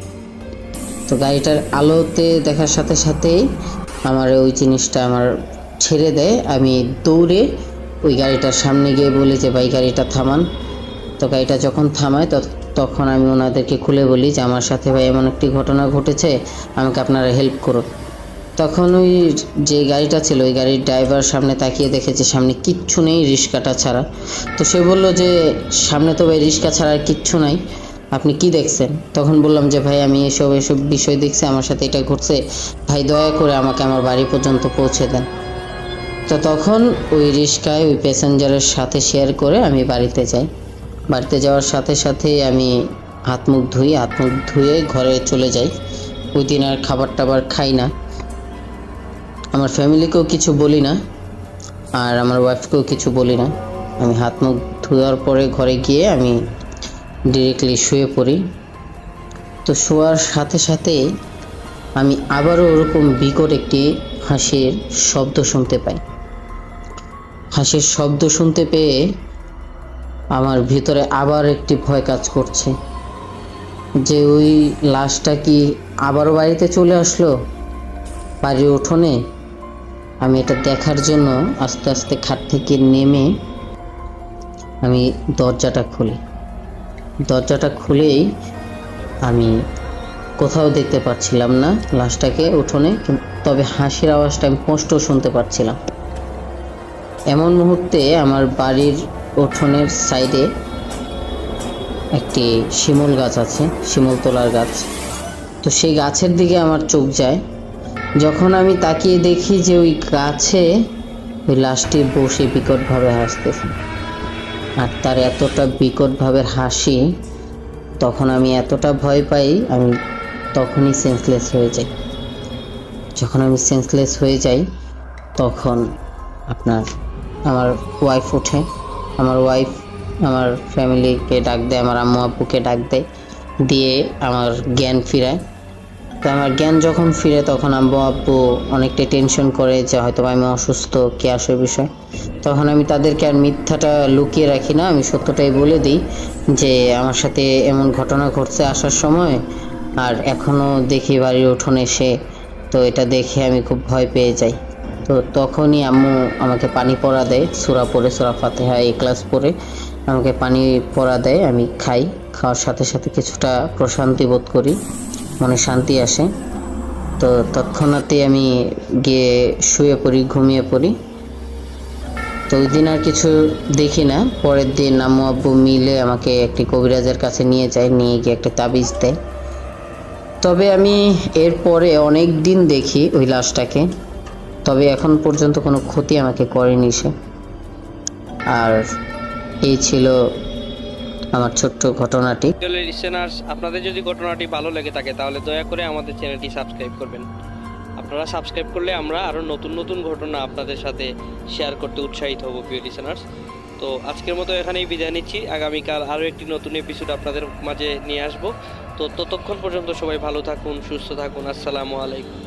তো গাড়িটার আলোতে দেখার সাথে সাথেই আমার ওই জিনিসটা আমার ছেড়ে দেয়। আমি দৌড়ে ওই গাড়িটার সামনে গিয়ে বলি যে ভাই গাড়িটা থামান। তো গাড়িটা যখন থামায় তখন আমি ওনাদেরকে খুলে বলি যে আমার সাথে ভাই এমন একটি ঘটনা ঘটেছে, আমাকে আপনারা হেল্প করুন। তখন ওই যে গাড়িটা ছিল ওই গাড়ির ড্রাইভার সামনে তাকিয়ে দেখেছে সামনে কিচ্ছু নেই রিক্সাটা ছাড়া। তো সে বলল যে সামনে তো ভাই রিক্সা ছাড়া আর কিচ্ছু নাই, আপনি কি দেখছেন? তখন বললাম যে ভাই আমি এসব বিষয় দেখছি, আমার সাথে এটা ঘটছে, ভাই দয়া করে আমাকে আমার বাড়ি পর্যন্ত পৌঁছে দেন। তো তখন ওই রিক্সায় ওই প্যাসেঞ্জারের সাথে শেয়ার করে আমি বাড়িতে যাই। বাড়িতে যাওয়ার সাথে সাথে আমি হাত মুখ ধুয়ে ঘরে চলে যাই। ওই দিন আর খাবার টাবার খাই না, আমার ফ্যামিলিকেও কিছু বলি না, আর আমার ওয়াইফকেও কিছু বলি না। আমি হাত মুখ ধোয়ার পরে ঘরে গিয়ে আমি ডিরেক্টলি শুয়ে পড়ি। তো শোয়ার সাথে সাথে আমি আবারও ওরকম বিকট একটি হাসির শব্দ শুনতে পাই। হাসির শব্দ শুনতে পেয়ে আমার ভিতরে আবার একটি ভয় কাজ করছে যে ওই লাশটা কি আবারও বাড়িতে চলে আসলো, বাড়ির উঠোনে। আমি এটা দেখার জন্য আস্তে আস্তে খাট থেকে নেমে আমি দরজাটা খুলি। দরজাটা খুলেই আমি কোথাও দেখতে পাচ্ছিলাম না লাশটাকে উঠোনে, তবে হাসির আওয়াজটা আমি স্পষ্ট শুনতে পাচ্ছিলাম। এমন মুহূর্তে আমার বাড়ির উঠোনের সাইডে একটি শিমুল গাছ আছে, শিমুল তোলার গাছ। তো সেই গাছের দিকে আমার চোখ যায়। যখন আমি তাকিয়ে দেখি যে ওই গাছে ওই লাশটি বসে বিকটভাবে হাসতেছে, আর তার এতটা বিকটভাবে হাসি, তখন আমি এতটা ভয় পাই আমি তখনই সেন্সলেস হয়ে যাই। যখন আমি সেন্সলেস হয়ে যাই তখন আমার ওয়াইফ ওঠে। আমার ওয়াইফ আমার ফ্যামিলিকে ডাক দেয়, আমার আম্মু আব্বুকে ডাক দেয়, দিয়ে আমার জ্ঞান ফিরায়। তো আমার জ্ঞান যখন ফিরে তখন আম্মু আব্বু অনেকটাই টেনশন করে যে হয়তো আমি অসুস্থ, কে আসে বিষয়। তখন আমি তাদেরকে আর মিথ্যাটা লুকিয়ে রাখি না, আমি সত্যটাই বলে দিই যে আমার সাথে এমন ঘটনা ঘটছে আসার সময়, আর এখনও দেখি বাড়ির উঠোনে এসে। তো এটা দেখে আমি খুব ভয় পেয়ে যাই। তো তখনই আম্মু আমাকে পানি পড়া দেয়, সূরা পড়ে, সূরা ফাতিহা ইখলাস পড়ে আমাকে পানি পড়া দেয়। আমি খাই, খাওয়ার সাথে সাথে কিছুটা প্রশান্তি বোধ করি, মনে শান্তি আসে। তো তৎক্ষণাৎই আমি গিয়ে শুয়ে পড়ি, ঘুমিয়ে পড়ি। তো ওই দিন আর কিছু দেখি না। পরের দিন আম্মু আব্বু মিলে আমাকে একটি কবিরাজের কাছে নিয়ে যায়, নিয়ে গিয়ে একটা তাবিজ দেয়। তবে আমি এরপরে অনেক দিন দেখি ওই লাশটাকে, তবে এখন পর্যন্ত কোনো ক্ষতি আমাকে করেনি সে। আর এই ছিল আমার ছোট্ট ঘটনাটি। লিসেনার্স, আপনাদের যদি ঘটনাটি ভালো লেগে থাকে তাহলে দয়া করে আমাদের চ্যানেলটি সাবস্ক্রাইব করবেন। আপনারা সাবস্ক্রাইব করলে আমরা আরও নতুন নতুন ঘটনা আপনাদের সাথে শেয়ার করতে উৎসাহিত হব প্রিয় লিসেনার্স। তো আজকের মতো এখানেই বিদায় নিচ্ছি। আগামীকাল আরও একটি নতুন এপিসোড আপনাদের মাঝে নিয়ে আসব। তো ততক্ষণ পর্যন্ত সবাই ভালো থাকুন, সুস্থ থাকুন। আসসালামু আলাইকুম।